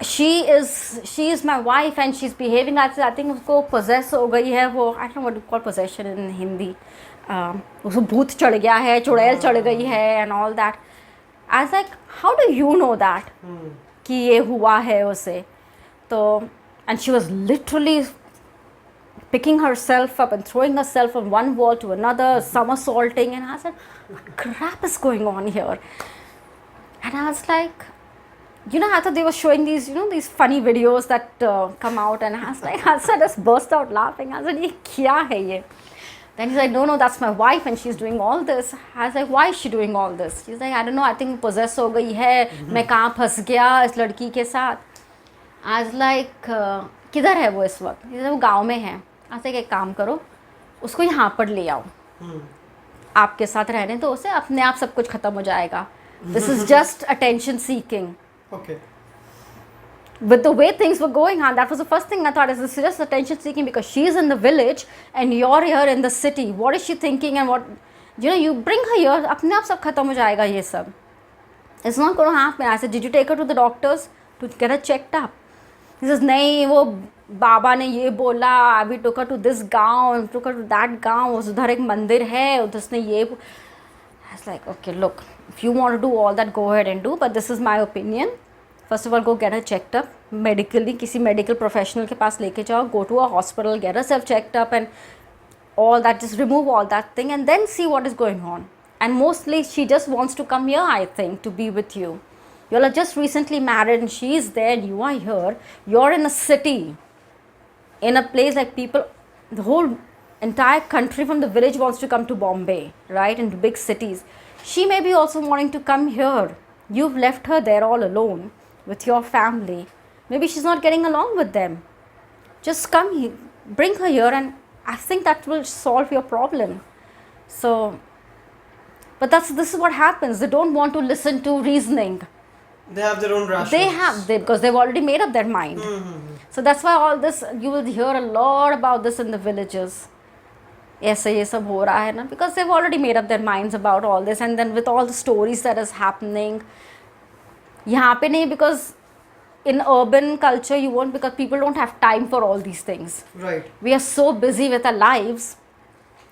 she is my wife and she's behaving as, I think उसको possess हो गई है वो, I don't know what to call possession in Hindi, उसको भूत चढ़ गया है, चुड़ैल चढ़ गई है and all that. I was like, how do you know that कि ये हुआ है उसे? So, and she was literally picking herself up and throwing herself from one wall to another, somersaulting, and I said, what crap is going on here? And I was like, you know, I thought they were showing these, you know, these funny videos that come out, and I was like, I just burst out laughing. I said, ye kya hai ye? Then he's like, no, that's my wife and she's doing all this. I was like, why is she doing all this? He's like, I don't know, I think possess हो गई है, मैं कहाँ फंस गया इस लड़की के साथ. I was like, किधर है वो इस वक्त? वो गांव में है. I was like, एक काम करो, उसको यहाँ पर ले आओ, आपके साथ रहने दो उसे, अपने आप सब कुछ खत्म हो जाएगा. This is just attention seeking. Okay. With the way things were going on, that was the first thing I thought, is this just attention seeking because she's in the village and you're here in the city. What is she thinking? And what, you know, you bring her here, अपने आप सब खत्म हो जाएगा ये सब. It's not going to happen. I said, did you take her to the doctors to get her checked up? He says, नहीं, वो बाबा ने ये बोला, we took her to this गाँव, took her to that गाँव, उधर एक मंदिर है, उसने ये. I was like, okay, look, if you want to do all that, go ahead and do, but this is my opinion. First of all, go get her checked up medically. किसी medical professional के पास लेके जाओ, go to a hospital, get herself checked up and all that, just remove all that thing and then see what is going on. And mostly she just wants to come here, I think, to be with you. You all are just recently married and she is there and you are here. You're in a city, in a place like people, the whole entire country from the village wants to come to Bombay, right, into big cities. She may be also wanting to come here. You've left her there all alone with your family. Maybe she's not getting along with them. Just come here, bring her here, and I think that will solve your problem. So, but this is what happens. They don't want to listen to reasoning. They have their own rationale. Because they've already made up their mind. So that's why all this, you will hear a lot about this in the villages. ऐसा ये सब हो रहा है ना, because they've already made up their minds about all this, and then with all the stories that is happening, यहाँ पे नहीं, because in urban culture you won't, because people don't have time for all these things. Right. We are so busy with our lives,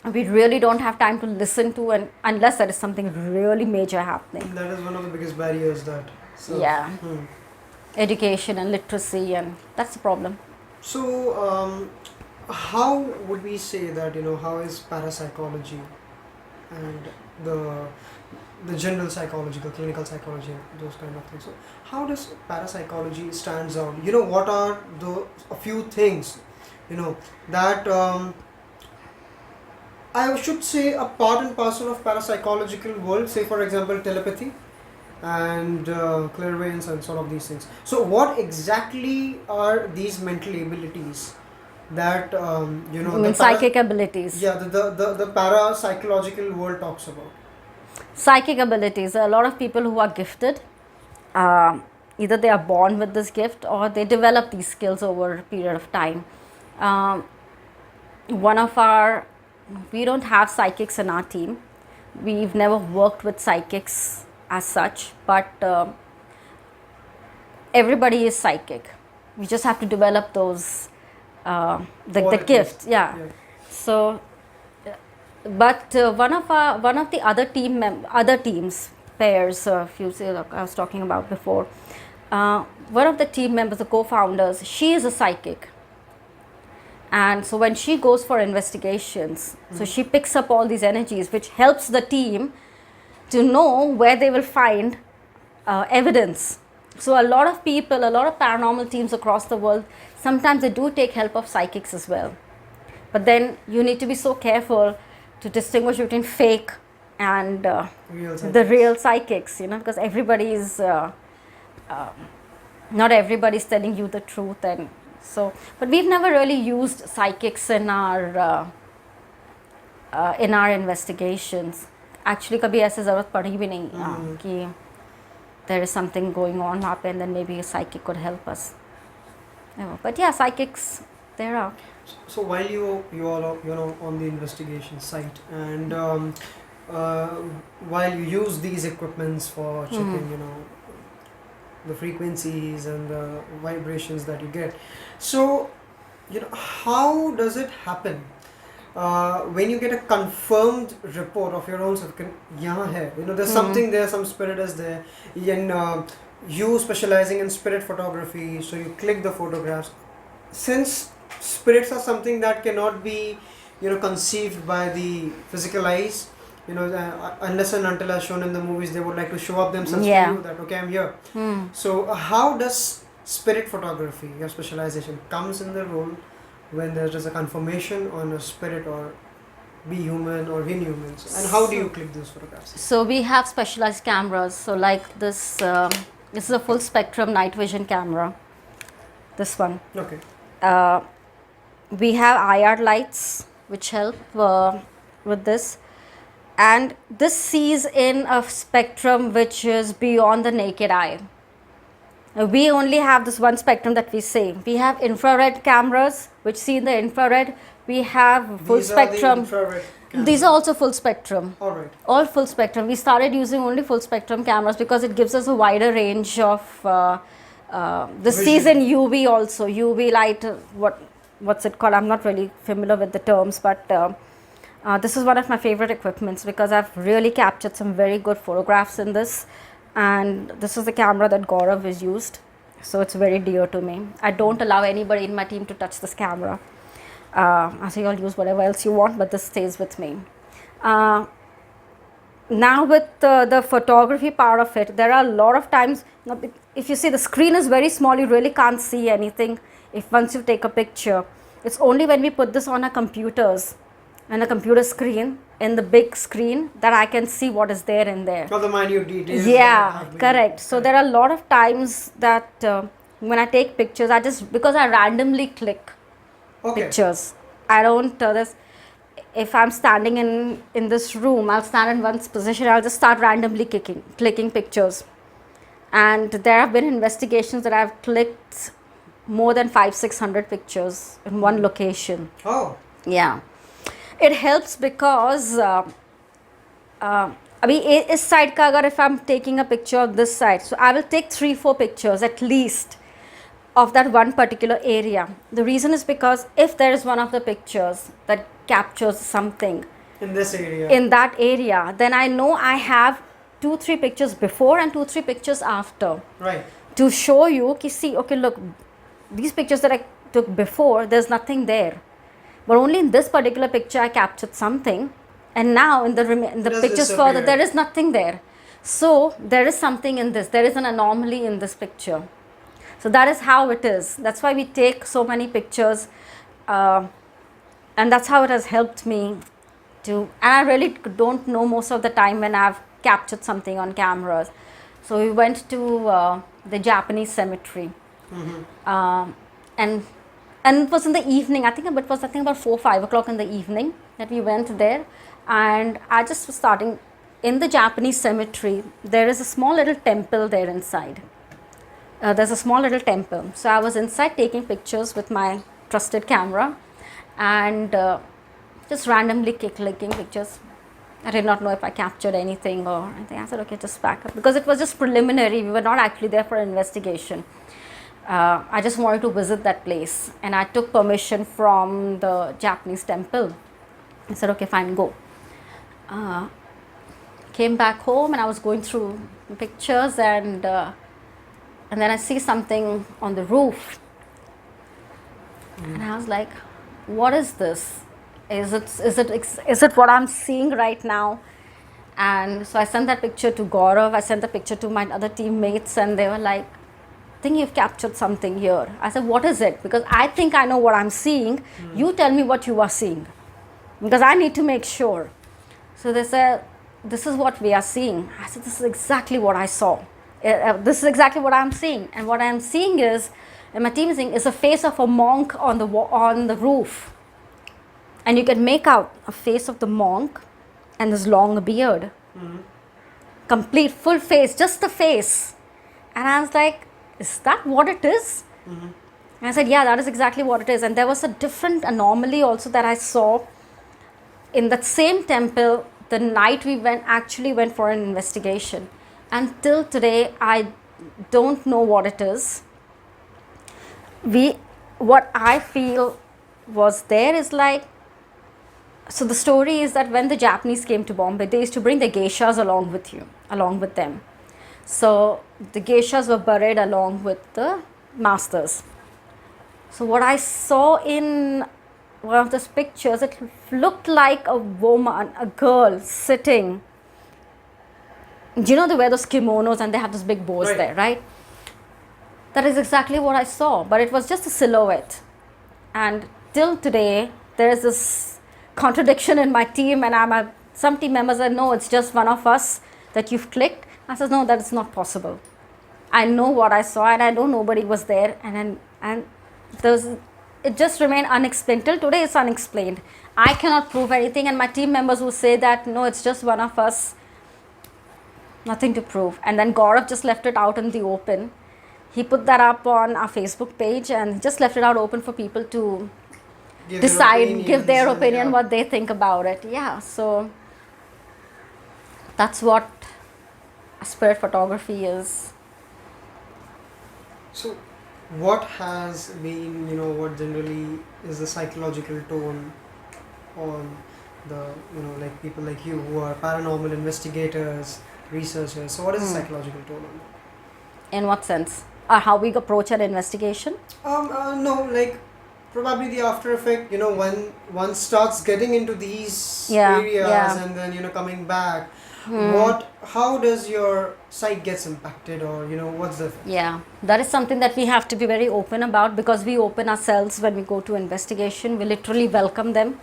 we really don't have time to listen to, and unless there is something really major happening. That is one of the biggest barriers that. So, Yeah. Education and literacy, and that's the problem. So, how would we say that, how is parapsychology and the general psychological, clinical psychology, those kind of things? So, how does parapsychology stands out? What are a few things, that I should say a part and parcel of parapsychological world, say for example telepathy and clairvoyance and sort of these things. So what exactly are these mental abilities that Psychic abilities. Yeah, the parapsychological world talks about. Psychic abilities. A lot of people who are gifted, either they are born with this gift or they develop these skills over a period of time. We don't have psychics in our team. We've never worked with psychics as such, but everybody is psychic. We just have to develop those the gift. Yeah. So, but one of the other teams pairs, if you see, like I was talking about before, one of the team members, the co-founders, she is a psychic. And so when she goes for investigations, so she picks up all these energies, which helps the team to know where they will find evidence. So a lot of people, a lot of paranormal teams across the world, sometimes they do take help of psychics as well. But then you need to be so careful to distinguish between fake and the real psychics, because everybody is, not everybody is telling you the truth. And so, but we've never really used psychics in our investigations. Actually, कभी ऐसे ज़रूरत पड़ी भी नहीं कि there is something going on वहाँ पे, and then maybe a psychic could help us. But yeah, psychics, there are. So while you all are, on the investigation site, and while you use these equipments for checking, the frequencies and the vibrations that you get, so how does it happen when you get a confirmed report of your own self? There's something there, some spirit is there, and you specializing in spirit photography, so you click the photographs. Since spirits are something that cannot be conceived by the physical eyes, unless and until as shown in the movies, they would like to show up themselves to you that okay, I'm here. So how does spirit photography, your specialization, comes in the role when there is a confirmation on a spirit or be human or inhumans, and how do you click those photographs? So we have specialized cameras. So like this, this is a full spectrum night vision camera. This one. Okay. We have IR lights which help with this, and this sees in a spectrum which is beyond the naked eye. We only have this one spectrum that we see. We have infrared cameras which see in the infrared. We have full spectrum. These are also full spectrum. All right. All full spectrum. We started using only full spectrum cameras because it gives us a wider range of this sees in UV also. UV light, what's it called? I'm not really familiar with the terms, but this is one of my favorite equipments because I've really captured some very good photographs in this. And this is the camera that Gaurav is used, so it's very dear to me. I don't allow anybody in my team to touch this camera. I say, I'll use whatever else you want, but this stays with me. now with the photography part of it, there are a lot of times, if you see the screen is very small, you really can't see anything if once you take a picture. It's only when we put this on our computers and a computer screen, in the big screen, that I can see what is there in there. All the minute details. Yeah, correct. So there are a lot of times that when I take pictures, because I randomly click pictures. I don't if I'm standing in this room, I'll stand in one position, I'll just start randomly clicking pictures. And there have been investigations that I've clicked more than 500-600 pictures in one location. Oh. Yeah. It helps because अभी इस side का अगर if I'm taking a picture of this side, so I will take 3-4 pictures at least of that one particular area. The reason is because if there is one of the pictures that captures something in this area, in that area, then I know I have 2-3 pictures before and 2-3 pictures after. Right. To show you, see, okay, look, these pictures that I took before, there's nothing there. But only in this particular picture I captured something, and now in the pictures further, there is nothing there. So there is something in this. There is an anomaly in this picture. So that is how it is. That's why we take so many pictures, and that's how it has helped me to. And I really don't know most of the time when I've captured something on cameras. So we went to the Japanese cemetery, and it was in the evening. I think it was about 4-5 o'clock in the evening that we went there, and I just was starting in the Japanese cemetery. There is a small little temple there inside. There's a small little temple. So I was inside taking pictures with my trusted camera, and just randomly clicking pictures. I did not know if I captured anything or anything. I said, okay, just back up, because it was just preliminary. We were not actually there for an investigation. I just wanted to visit that place, and I took permission from the Japanese temple. I said, okay, fine, go. Came back home, and I was going through pictures, and then I see something on the roof, and I was like, what is this? Is it what I'm seeing right now? And so I sent that picture to Gaurav. I sent the picture to my other teammates, and they were like, I think you've captured something here. I said, what is it? Because I think I know what I'm seeing. You tell me what you are seeing, because I need to make sure. So they said, this is what we are seeing. I said, this is exactly what I saw. This is exactly what I'm seeing. And what I'm seeing is, and my team is seeing, is a face of a monk on the roof. And you can make out a face of the monk and this long beard. Complete full face, just the face. And I was like, is that what it is? And I said, yeah, that is exactly what it is. And there was a different anomaly also that I saw in that same temple the night we went for an investigation. And till today, I don't know what it is. What I feel was there is like, so the story is that when the Japanese came to Bombay, they used to bring the geishas along with them. So the geishas were buried along with the masters. So what I saw in one of those pictures, it looked like a woman, a girl sitting. You know, they wear those kimonos and they have those big bows there, right? That is exactly what I saw, but it was just a silhouette. And till today, there is this contradiction in my team, and some team members said, no, it's just one of us that you've clicked. I said, no, that is not possible. I know what I saw, and I know nobody was there, and it just remained unexplained. Till today, it's unexplained. I cannot prove anything, and my team members will say that, no, it's just one of us. Nothing to prove. And then Gaurav just left it out in the open. He put that up on our Facebook page and just left it out open for people to give their opinion, what they think about it. Yeah, so that's what spirit photography is. So what has been, what generally is the psychological tone on the, like people like you who are paranormal investigators, researchers? So what is the psychological tone on that? In what sense? How we approach an investigation? No, like probably the after effect, when one starts getting into these Yeah, areas yeah. and then, coming back. How does your sight gets impacted, or what's the effect? Yeah, that is something that we have to be very open about, because we open ourselves when we go to investigation. We literally welcome them,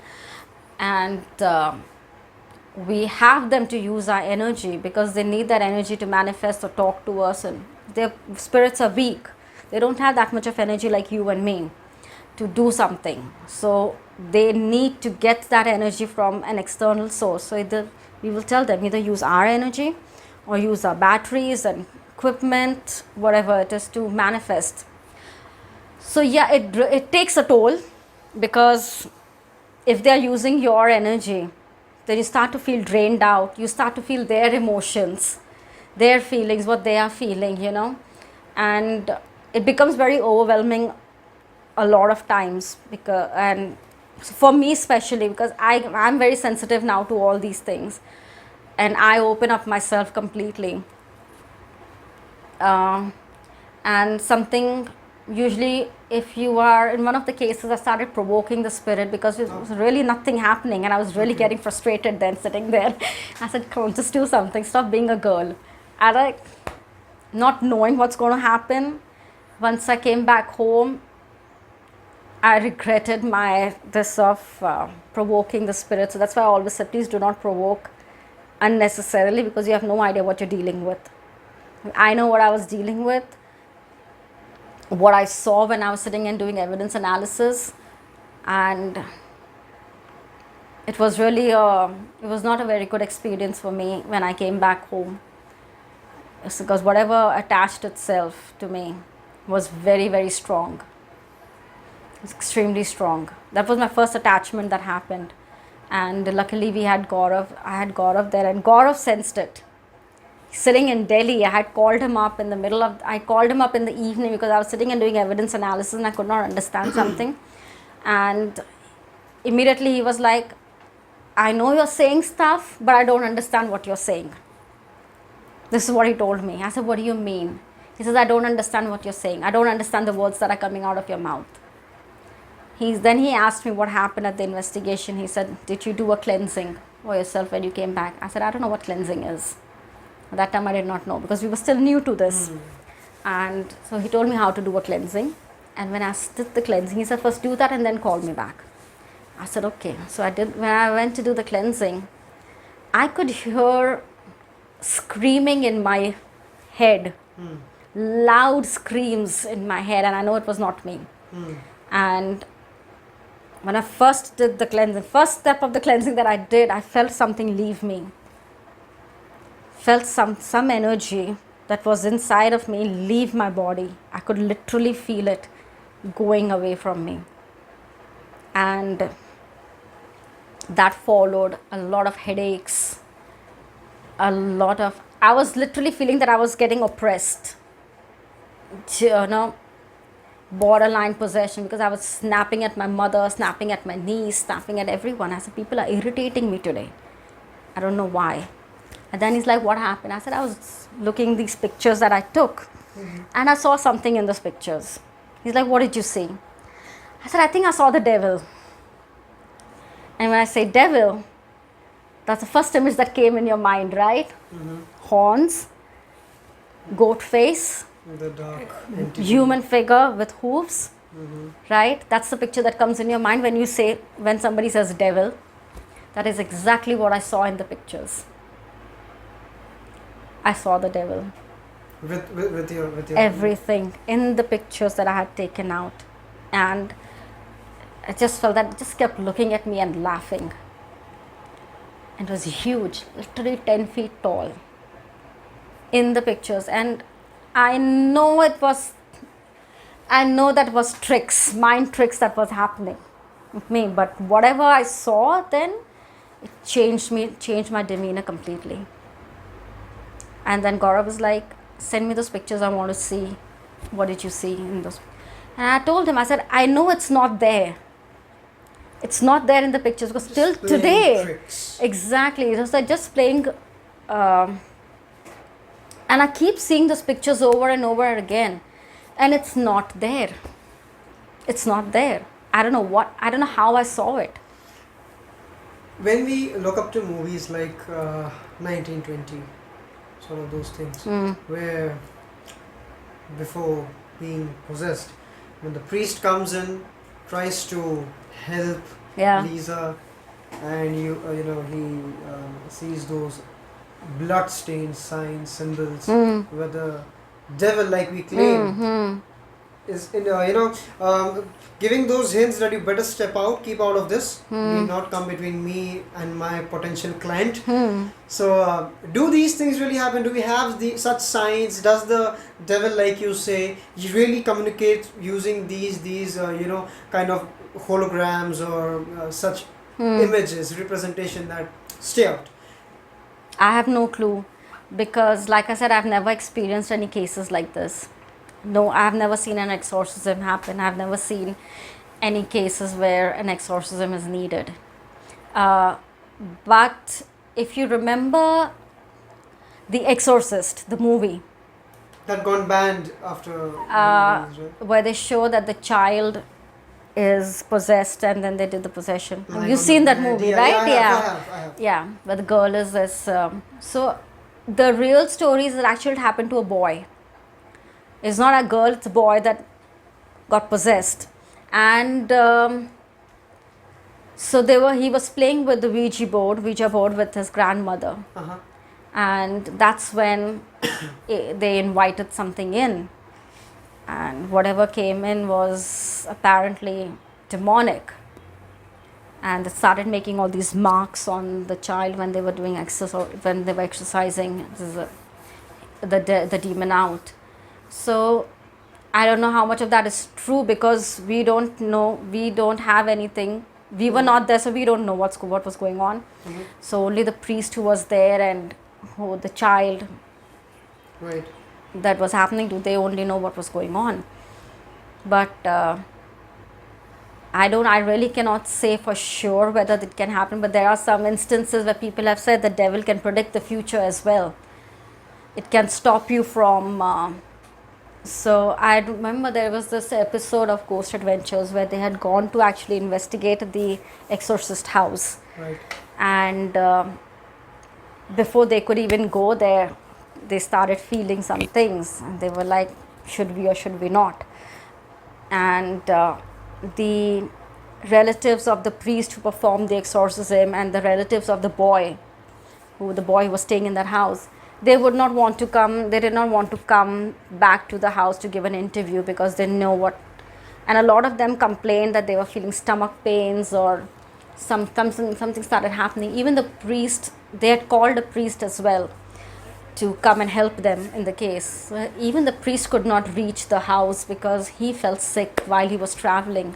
and we have them to use our energy, because they need that energy to manifest or talk to us, and their spirits are weak. They don't have that much of energy like you and me to do something. So they need to get that energy from an external source. So either we will tell them, either use our energy or use our batteries and equipment, whatever it is, to manifest. So yeah, it takes a toll, because if they are using your energy, then you start to feel drained out. You start to feel their emotions, their feelings, what they are feeling, and it becomes very overwhelming a lot of times, because, and for me especially, because I'm very sensitive now to all these things, and I open up myself completely. And something, usually if you are in one of the cases, I started provoking the spirit, because there was really nothing happening, and I was really getting frustrated then sitting there. I said, come on, just do something, stop being a girl. And I, not knowing what's going to happen, once I came back home, I regretted this of provoking the spirit. So that's why I always say, please do not provoke unnecessarily, because you have no idea what you're dealing with. I know what I was dealing with, what I saw when I was sitting and doing evidence analysis, and it was really it was not a very good experience for me when I came back home. It's because whatever attached itself to me was very, very strong. It's extremely strong. That was my first attachment that happened, and luckily we had Gaurav. I had Gaurav there, and Gaurav sensed it. Sitting in Delhi, I had called him up in the I called him up in the evening, because I was sitting and doing evidence analysis and I could not understand something. And immediately he was like, I know you're saying stuff, but I don't understand what you're saying. This is what he told me. I said, what do you mean? He says, I don't understand what you're saying. I don't understand the words that are coming out of your mouth. Then he asked me what happened at the investigation. He said, did you do a cleansing for yourself when you came back? I said, I don't know what cleansing is. At that time I did not know, because we were still new to this. And so he told me how to do a cleansing. And when I did the cleansing, he said, first do that and then call me back. I said, okay. So I did. When I went to do the cleansing, I could hear screaming in my head, loud screams in my head, and I know it was not me. And when I first did the cleansing, first step of the cleansing that I did, I felt something leave me. Felt some energy that was inside of me leave my body. I could literally feel it going away from me. And that followed a lot of headaches, I was literally feeling that I was getting oppressed, borderline possession, because I was snapping at my mother, snapping at my niece, snapping at everyone. I said, people are irritating me today. I don't know why. And then he's like, what happened? I said, I was looking these pictures that I took, and I saw something in those pictures. He's like, what did you see? I said, I think I saw the devil. And when I say devil, that's the first image that came in your mind, right? Horns, goat face, The dark entity. human figure with hooves, right? That's the picture that comes in your mind when somebody says devil. That is exactly what I saw in the pictures. I saw the devil. With your Everything in the pictures that I had taken out. And I just felt that it just kept looking at me and laughing. And it was huge, literally 10 feet tall in the pictures. And I know that was tricks, mind tricks that was happening with me. But whatever I saw then, it changed my demeanor completely. And then Gaurav was like, send me those pictures, I want to see. What did you see in those? And I told him, I said, I know it's not there. It's not there in the pictures, because till today, tricks. exactly, it was like just playing, and I keep seeing those pictures over and over again, and it's not there. It's not there. I don't know how I saw it. when we look up to movies like 1920, sort of those things, where before being possessed, when the priest comes in, tries to help Yeah. Lisa, and he sees those blood-stained signs, symbols, where the devil, like we claim, is giving those hints that you better step out, keep out of this, need not come between me and my potential client. So do these things really happen? Do we have such signs? Does the devil, like you say, you really communicate using these kind of holograms or such images, representation that stay out? I have no clue because, like I said, I've never experienced any cases like this. No, I've never seen an exorcism happen. I've never seen any cases where an exorcism is needed. But if you remember The Exorcist, the movie, That gone banned after release, right? where they show that the child is possessed and then they did the possession. Lying You've on seen the that bed. movie, Yeah, right? I have. Yeah, where the girl is this. So the real story is that actually it happened to a boy. It's not a girl, it's a boy that got possessed. And so he was playing with the Ouija board with his grandmother. Uh-huh. And that's when they invited something in. And whatever came in was apparently demonic. And they started making all these marks on the child when they were doing when they were exercising the demon out. So I don't know how much of that is true because we don't know. We don't have anything. We were not there, so we don't know what was going on. So only the priest who was there and who the child Right. that was happening to, they only know what was going on. But I really cannot say for sure whether it can happen, but there are some instances where people have said the devil can predict the future as well. It can stop you from so I remember there was this episode of Ghost Adventures where they had gone to actually investigate the exorcist house. Right. And before they could even go there, they started feeling some things and they were like, should we or should we not? And the relatives of the priest who performed the exorcism and the relatives of the boy who was staying in that house, they did not want to come back to the house to give an interview because they know what, and a lot of them complained that they were feeling stomach pains or something started happening. Even the priest, they had called a priest as well to come and help them in the case. Even the priest could not reach the house because he felt sick while he was traveling.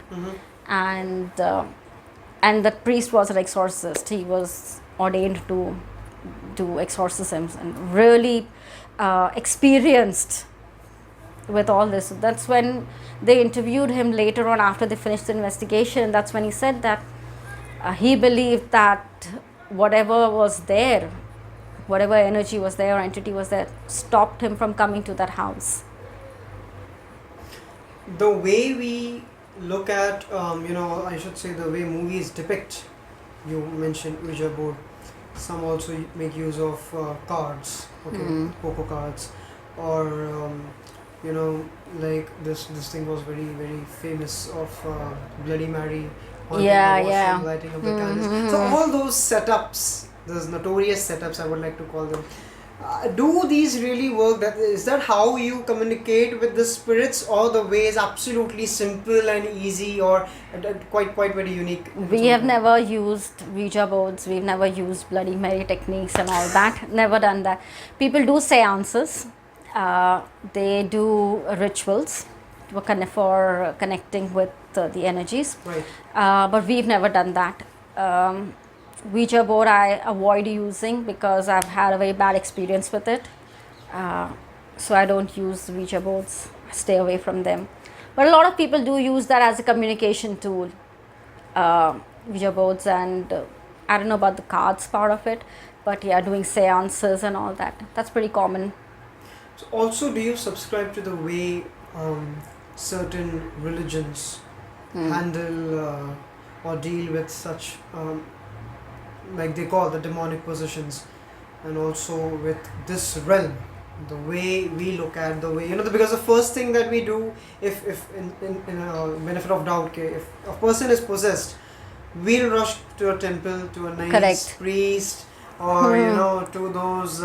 And the priest was an exorcist. He was ordained to do exorcisms and really experienced with all this. That's when they interviewed him later on after they finished the investigation. That's when he said that he believed that whatever was there, whatever energy was there or entity was there, stopped him from coming to that house. The way we look at, I should say the way movies depict, you mentioned Ouija board, some also make use of cards, poker cards, or like this thing was very, very famous of Bloody Mary, haunting the washroom, lighting up the candles. So all those setups, those notorious setups, I would like to call them, do these really work? Is that how you communicate with the spirits, or the way is absolutely simple and easy, or quite very unique? We have never used Ouija boards, we've never used Bloody Mary techniques and all that, never done that. People do seances, they do rituals for connecting with the energies, Right. But we've never done that. Ouija board I avoid using because I've had a very bad experience with it. So I don't use Ouija boards, stay away from them. But a lot of people do use that as a communication tool, Ouija boards, and I don't know about the cards part of it, but yeah, doing seances and all that, that's pretty common. So also, do you subscribe to the way certain religions handle or deal with such like they call the demonic possessions, and also with this realm, the way we look at the way, because the first thing that we do, if in a benefit of doubt, okay, if a person is possessed, we'll rush to a temple, to a nice Correct. priest, or to those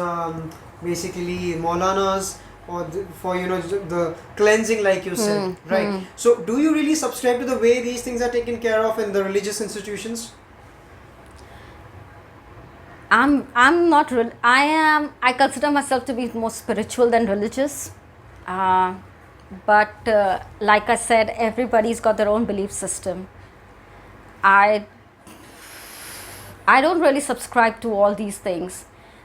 basically maulanas, or for the cleansing, like you said, right? So do you really subscribe to the way these things are taken care of in the religious institutions? I'm not I consider myself to be more spiritual than religious, but like I said, everybody's got their own belief system. I don't really subscribe to all these things.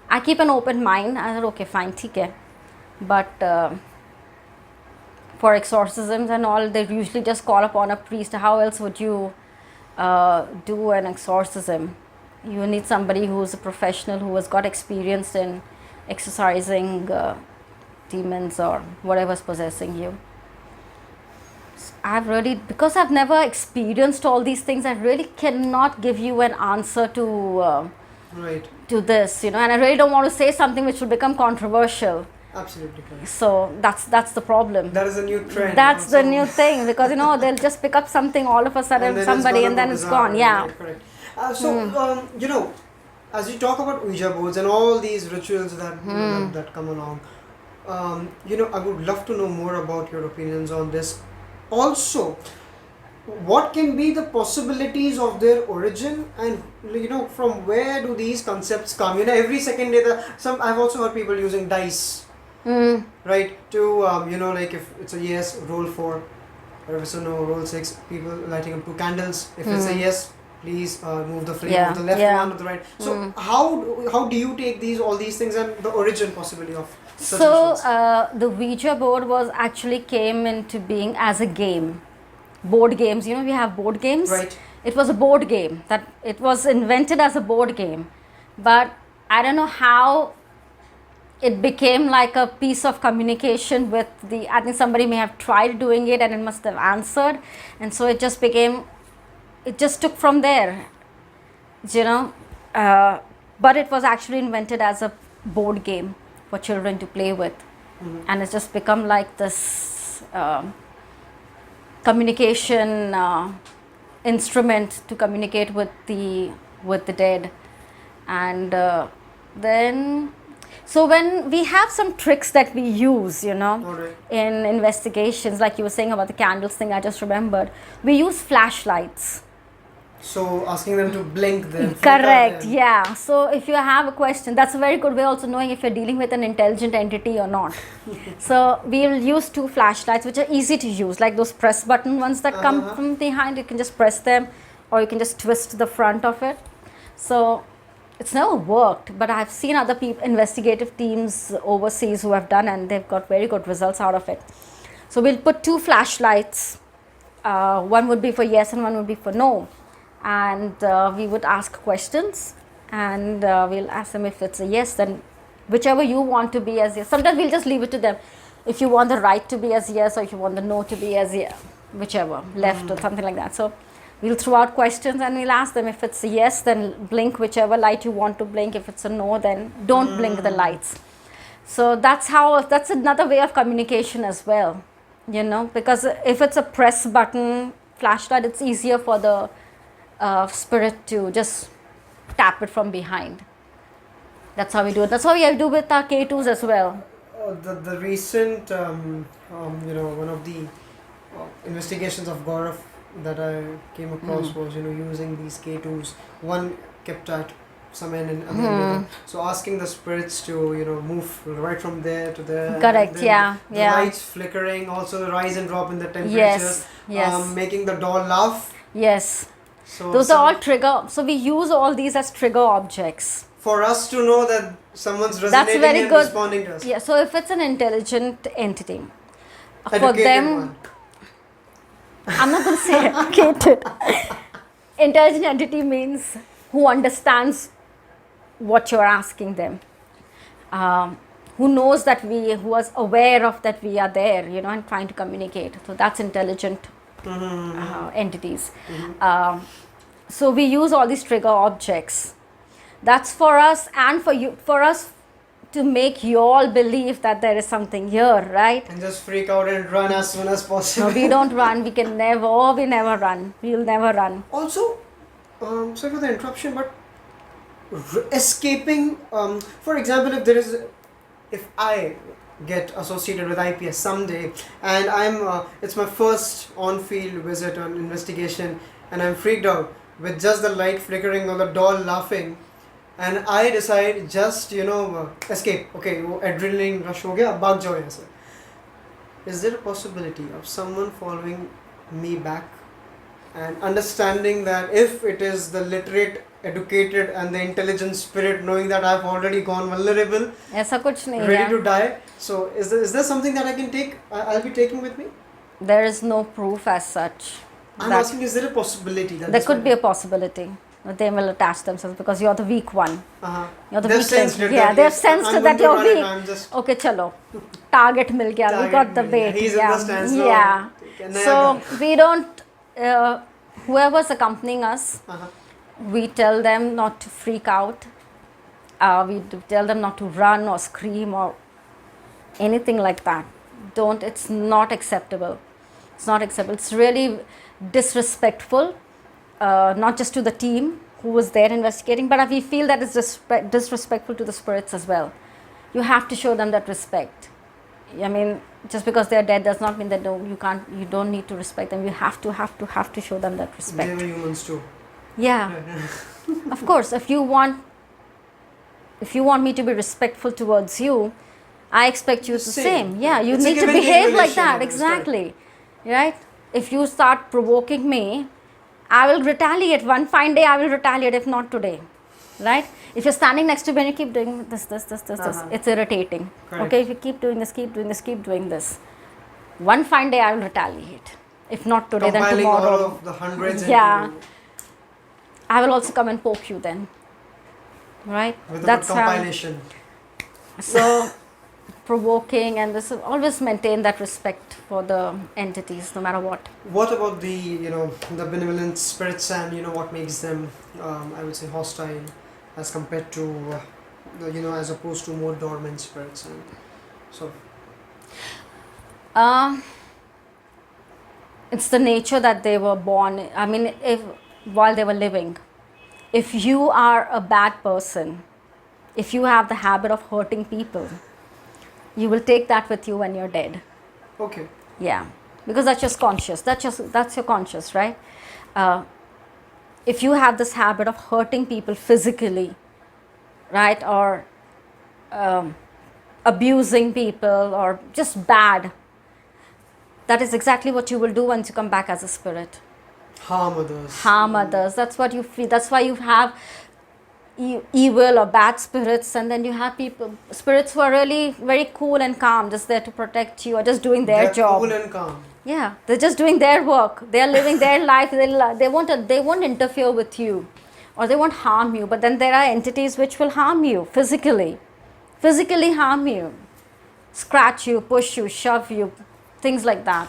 I keep an open mind. I said, okay, fine, theek hai. But for exorcisms and all, they usually just call upon a priest. How else would you do an exorcism? You need somebody who's a professional, who has got experience in exorcising demons or whatever's possessing you. Because I've never experienced all these things, I really cannot give you an answer to Right. to this, and I really don't want to say something which will become controversial. Absolutely correct. So that's the problem. That is a new trend. That's the also. new thing, because they'll just pick up something all of a sudden, then somebody, and then it's gone. Yeah. Right, correct. So as you talk about Ouija boards and all these rituals that come along, I would love to know more about your opinions on this. Also, what can be the possibilities of their origin, and from where do these concepts come? Every second day, I've also heard people using dice, right? To like if it's a yes, roll 4, or if it's a no, roll 6. People lighting up 2 candles. If it's a yes, please move the flame to the left one to the right. So how do you take all these things and the origin possibly of such rituals? The Ouija board came into being as a game. Board games, we have board games. Right. It was a board game, that it was invented as a board game, but I don't know how it became like a piece of communication with I think somebody may have tried doing it and it must have answered, and so it just took from there, but it was actually invented as a board game for children to play with, and it's just become like this communication instrument to communicate with the dead. And then so when we have some tricks that we use Alright. in investigations, like you were saying about the candles thing, I just remembered, we use flashlights. So asking them to blink them. Correct, yeah. So if you have a question, that's a very good way also knowing if you're dealing with an intelligent entity or not. So we'll use 2 flashlights which are easy to use, like those press button ones that come from behind. You can just press them, or you can just twist the front of it. So it's never worked, but I've seen other investigative teams overseas who have done, and they've got very good results out of it. So we'll put 2 flashlights. One would be for yes and one would be for no. And we would ask questions, and we'll ask them if it's a yes, then whichever you want to be as yes. Sometimes we'll just leave it to them. If you want the right to be as yes, or if you want the no to be as yes, whichever, left or something like that. So we'll throw out questions and we'll ask them. If it's a yes, then blink whichever light you want to blink. If it's a no, then don't blink the lights. So that's another way of communication as well, because if it's a press button flashlight, it's easier for the spirit to just tap it from behind. That's how we do it. That's how we do with our K2s as well. The recent, one of the investigations of Gaurav that I came across was, using these K2s. One kept at some end in America. So asking the spirits to, move right from there to there. Correct, yeah. The lights flickering, also the rise and drop in the temperatures. Yes. Making the doll laugh. Yes. So those are all trigger. So we use all these as trigger objects. For us to know that someone's That's resonating very and good. responding to us. Yeah. So if it's an intelligent entity, for Educated them, one. I'm not going to say educated. Intelligent entity means who understands what you're asking them, who knows that who was aware of that we are there, and trying to communicate. So that's intelligent entities. So we use all these trigger objects. That's for us and for you, for us to make you all believe that there is something here, right? And just freak out and run as soon as possible. No, we don't run. We can never, oh, we never run. We'll never run. Also, sorry for the interruption, but escaping, for example, if I get associated with IPS someday and it's my first on-field visit on investigation and I'm freaked out with just the light flickering or the doll laughing and I decide just, escape. Okay, वो adrenaline rush हो गया, भाग जाओ यहाँ से. Is there a possibility of someone following me back and understanding that if it is the literate, educated and the intelligent spirit knowing that I've already gone vulnerable, ऐसा कुछ नहीं ready है. to die, so is there something that I can take, I'll be taking with me? There is no proof as such. I'm that asking, is there a possibility that there this could might be a possibility that they will attach themselves because you're the weak one. Uh-huh. You're the They've weak sensed link. it, Yeah, that they've yes, sensed I'm that going to you're run it, weak. I'm just Okay, chalo. Target मिल गया. We Target got the मिल गया. bait. He's in yeah. the stance now. Yeah. Okay, नया So guy. we don't. Whoever's accompanying us, Uh-huh. we tell them not to freak out. We tell them not to run or scream or anything like that. Don't. It's not acceptable. It's not acceptable. It's really disrespectful, not just to the team who was there investigating, but we feel that it's disrespectful to the spirits as well. You have to show them that respect. I mean, just because they're dead does not mean that you don't need to respect them. You have to show them that respect. They were humans too. Yeah, of course. If you want me to be respectful towards you, I expect you the same. Yeah, you It's a need to give and take behave like relation, that. almost, Exactly. Right? If you start provoking me, I will retaliate. One fine day I will retaliate, if not today. Right? If you're standing next to me and you keep doing this, it's irritating. Correct. Okay, if you keep doing this, one fine day I will retaliate. If not today, then Compiling tomorrow. all of the hundreds Yeah. into I will also come and poke you then. Right? with a That's good how. compilation. So, provoking and this, always maintain that respect for the entities, no matter what. What about the the benevolent spirits and what makes them I would say hostile as compared to as opposed to more dormant spirits and so It's the nature that they were born. I mean, while they were living, if you are a bad person, if you have the habit of hurting people, you will take that with you when you're dead. okay. Yeah, because that's just conscious. That's your conscious, right? If you have this habit of hurting people physically, right, or abusing people, or just bad, that is exactly what you will do once you come back as a spirit. Harm others. Harm others. That's what you feel. That's why you have evil or bad spirits, and then you have spirits who are really very cool and calm, just there to protect you or just doing their They're job. cool and calm. Yeah, they're just doing their work. They are living their life. They won't interfere with you, or they won't harm you. But then there are entities which will harm you physically harm you, scratch you, push you, shove you, things like that.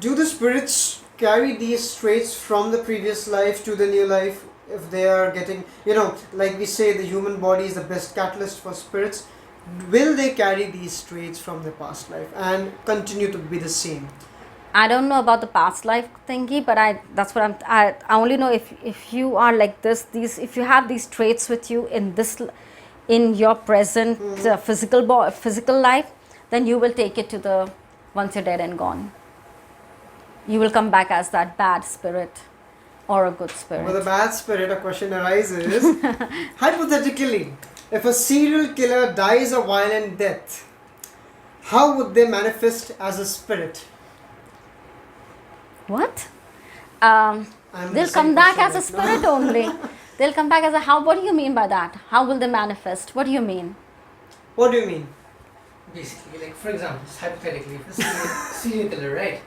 Do the spirits carry these traits from the previous life to the new life? If they are getting, like we say, the human body is the best catalyst for spirits, will they carry these traits from the past life and continue to be the same? I don't know about the past life thingy, but I only know if you are like this, if you have these traits with you in your present physical life, then you will take it to once you're dead and gone. You will come back as that bad spirit or a good spirit. With a bad spirit, a question arises. Hypothetically, if a serial killer dies a violent death, how would they manifest as a spirit? What? I'm They'll the come same back question as a right now. spirit only. They'll come back as a how? What do you mean by that? How will they manifest? What do you mean? What do you mean? Basically, like for example, hypothetically, if a serial killer, right?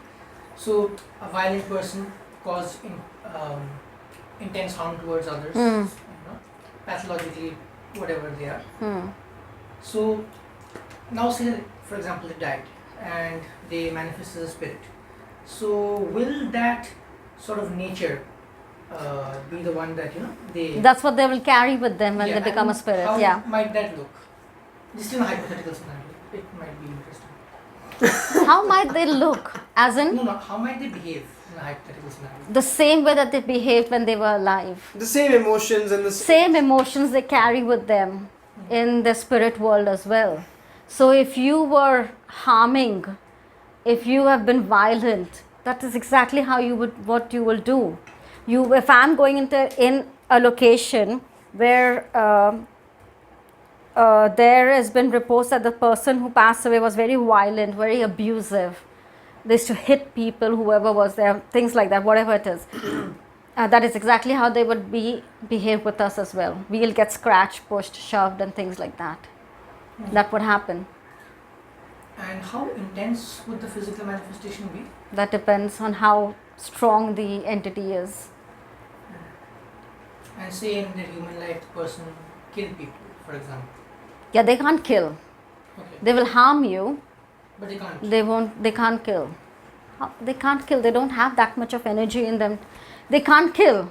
So a violent person caused intense harm towards others, pathologically, whatever they are. So now say, for example, they died and they manifest as a spirit. So will that sort of nature be the one that they. That's what they will carry with them when Yeah, they become a and spirit. How Yeah. might that look? Just in a hypothetical scenario, it might be interesting. How might they look? As in No. How might they behave in a hypothetical scenario? the same way that they behaved when they were alive. The same emotions and the Same emotions they carry with them in the spirit world as well. So if you were harming, if you have been violent, that is exactly how what you will do. If I'm going in a location where there has been reports that the person who passed away was very violent, very abusive. They used to hit people, whoever was there, things like that, whatever it is. That is exactly how they would behave with us as well. We'll get scratched, pushed, shoved, and things like that. That would happen. And how intense would the physical manifestation be? That depends on how strong the entity is. And say in the human life, the person killed people, for example. Yeah, they can't kill. Okay. They will harm you. But they can't. They can't kill. They can't kill. They don't have that much of energy in them. They can't kill.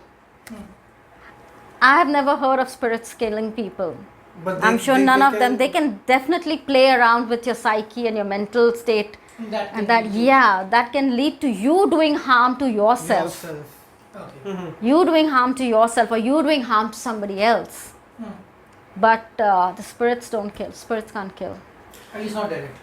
I have never heard of spirits killing people. But I'm sure none of them. They can definitely play around with your psyche and your mental state. That And that can lead to you doing harm to yourself. Okay. You doing harm to yourself or you doing harm to somebody else. But the spirits don't kill. Spirits can't kill. At least not direct.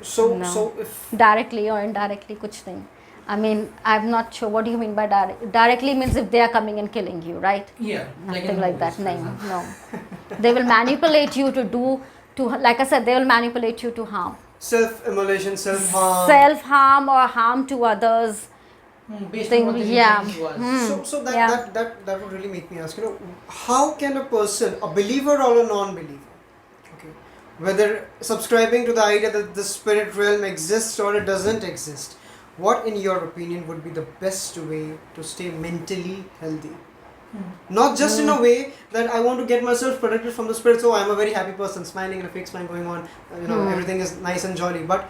So No. so if Directly or indirectly, kuch nahi. I mean, I'm not sure. What do you mean by direct? Directly means if they are coming and killing you, right? Yeah. Nothing in like that. movies, for No, example. no. They will manipulate you like I said, they will manipulate you to harm. self-immolation, self-harm. Self-harm or harm to others. Based on what the Yeah. intent was. So that, Yeah. that would really make me ask, how can a person, a believer or a non-believer, okay, whether subscribing to the idea that the spirit realm exists or it doesn't exist, what in your opinion would be the best way to stay mentally healthy? Not just in a way that I want to get myself protected from the spirits. Oh, I'm a very happy person, smiling and a fake smile going on. Everything is nice and jolly. But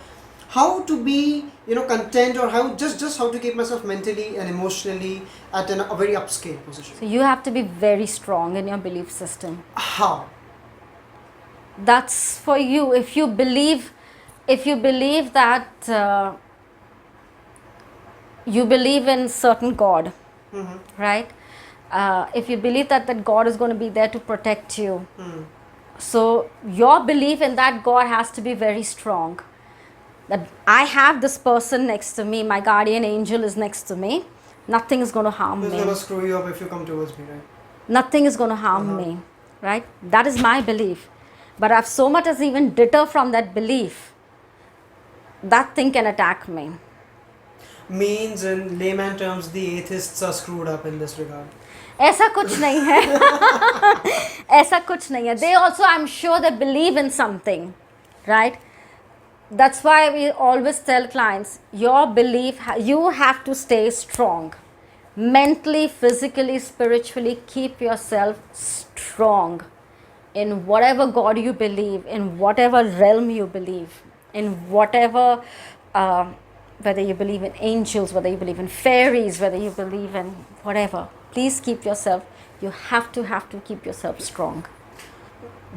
how to be, content, or how just how to keep myself mentally and emotionally at a very upscale position. So you have to be very strong in your belief system. How? That's for you. If you believe that you believe in certain God, right? If you believe that God is going to be there to protect you, so your belief in that God has to be very strong. That I have this person next to me, my guardian angel is next to me, nothing is going to harm Who's me. gonna screw you up if you come towards me, right? Nothing is going to harm me, right? That is my belief. But if so much as even deter from that belief, that thing can attack me. Means in layman terms, the atheists are screwed up in this regard. ऐसा कुछ नहीं है. ऐसा कुछ नहीं है. They also, I'm sure, they believe in something, right? That's why we always tell clients, your belief, you have to stay strong. Mentally, physically, spiritually, keep yourself strong. In whatever God you believe, in whatever realm you believe, in whatever, whether you believe in angels, whether you believe in fairies, whether you believe in whatever, please keep yourself, you have to keep yourself strong.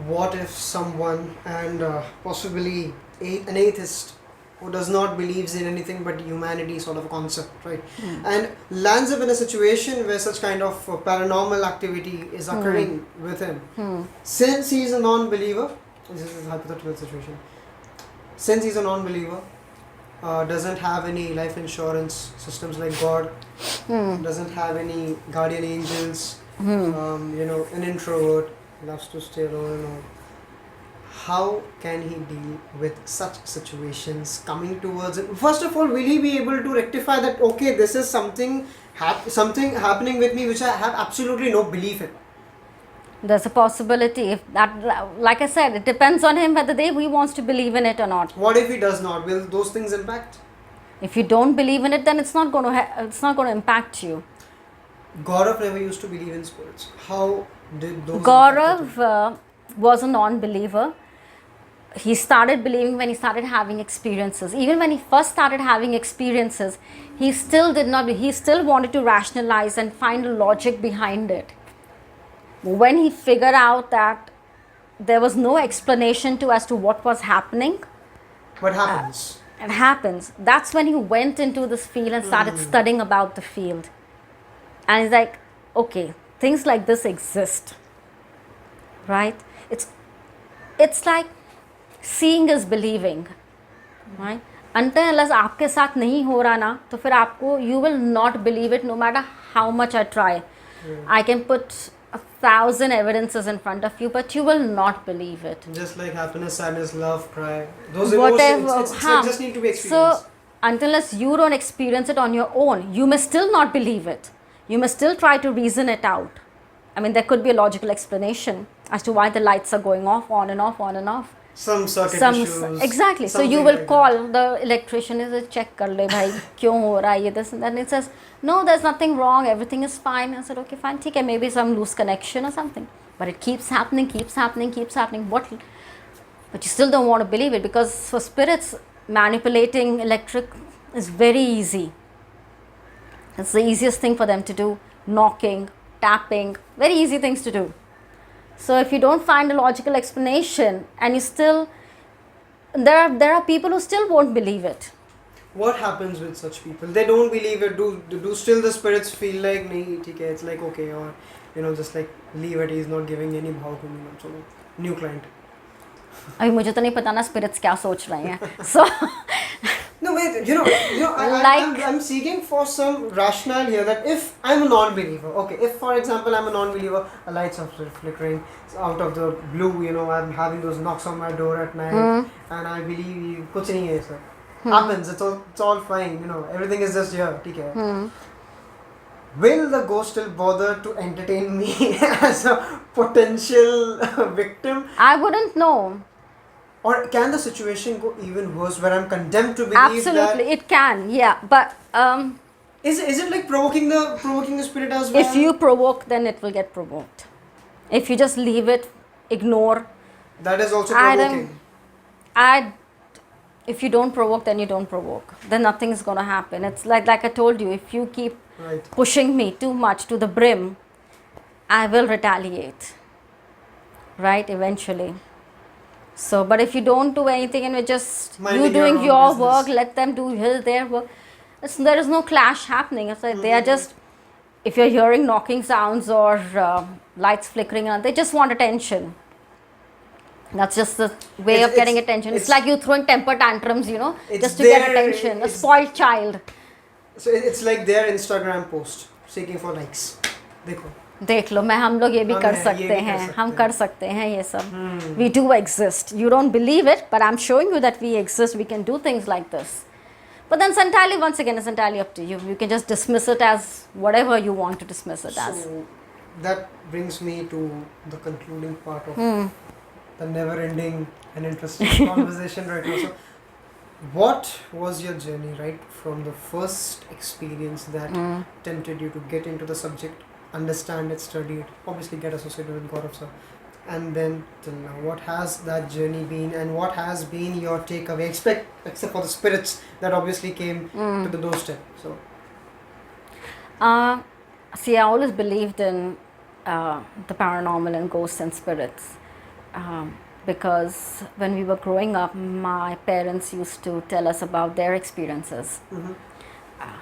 What if someone, and possibly an atheist who does not believes in anything but humanity sort of a concept, right? And lands up in a situation where such kind of paranormal activity is occurring with him. Since he is a non-believer, this is a hypothetical situation. Since he's a non-believer, doesn't have any life insurance systems like God, doesn't have any guardian angels, an introvert, loves to stay alone and all. How can he deal with such situations coming towards him? First of all, will he be able to rectify that, okay, this is something happening with me which I have absolutely no belief in? There's a possibility. If that, like I said, it depends on him whether he wants to believe in it or not. What if he does not? Will those things impact? If you don't believe in it, then it's not going to impact you. Gaurav never used to believe in spirits. How did those? Gaurav was a non-believer. he started believing when he started having experiences. Even when he first started having experiences, he still did not, he still wanted to rationalize and find a logic behind it. When he figured out that there was no explanation to as to what was happening, What happens? it happens. That's when he went into this field and started studying about the field. And he's like, okay, things like this exist, right? It's like seeing is believing, right? Until unless आपके साथ नहीं हो रहा ना, तो फिर आपको, you will not believe it no matter how much I try. I can put 1,000 evidences in front of you, but you will not believe it. Just like happiness, sadness, love, cry. Those Whatever, emotions, it's just need to be experienced. So unless you don't experience it on your own, you may still not believe it. You may still try to reason it out. I mean, there could be a logical explanation as to why the lights are going off, on and off, on and off. Some circuit issues. Exactly. So you something will like call the electrician, is it, check kar le bhai, kyun ho raha hai ye, this and that. And it says, no, there's nothing wrong, everything is fine. I said, okay, fine, theek hai, maybe some loose connection or something. But it keeps happening, keeps happening, keeps happening. What? But you still don't want to believe it, because for spirits, manipulating electric is very easy. It's the easiest thing for them to do. Knocking, tapping, very easy things to do. So if you don't find a logical explanation, and you still, there are people who still won't believe it. What happens with such people? They don't believe it. Do still the spirits feel like, nahi, theek hai, it's like okay, or just like leave it. He's not giving any bhav to me. So new client. अभी मुझे तो नहीं पता ना spirits क्या सोच रहे हैं. So No, wait, Like- I'm seeking for some rationale here, that if I'm a non-believer, okay, if for example I'm a non-believer, a lights are flickering out of the blue, I'm having those knocks on my door at night, and I believe kuch nahi hai sir. Happens, it's all fine, everything is just here, theek hai. Will the ghost still bother to entertain me as a potential victim? I wouldn't know. Or can the situation go even worse, where I'm condemned to believe Absolutely, that? it can, yeah. But Is it like provoking the spirit as well? if you provoke, then it will get provoked. If you just leave it, ignore. That is also I provoking. If you don't provoke, then you don't provoke. Then nothing is going to happen. It's like I told you, if you keep Right. pushing me too much to the brim, I will retaliate. Right? Eventually. So, but if you don't do anything and we're just Minding you doing your your own work, business. let them do their work. There is no clash happening. It's like they are just, if you're hearing knocking sounds or lights flickering, they just want attention. That's just the way of getting attention. It's like you throwing temper tantrums, It's just to get their- attention. A it's- spoiled child. So it's like their Instagram post seeking for likes. देखो. देख लो, हम लोग ये भी हम कर हैं, ये सकते भी कर हैं, सकते हम हैं। कर सकते हैं ये सब. We do exist. You don't believe it, but I'm showing you that we exist. We can do things like this. But then once again, it's entirely up to you. You can just dismiss it as whatever you want to dismiss it as. So that brings me to the concluding part of the never-ending and interesting conversation right now. So, what was your journey, right, from the first experience that tempted you to get into the subject, understand it, study it, obviously get associated with Gaurav sir, and then till now? What has that journey been, and what has been your takeaway, except for the spirits that obviously came to the doorstep? So, See, I always believed in the paranormal and ghosts and spirits. Because when we were growing up, my parents used to tell us about their experiences.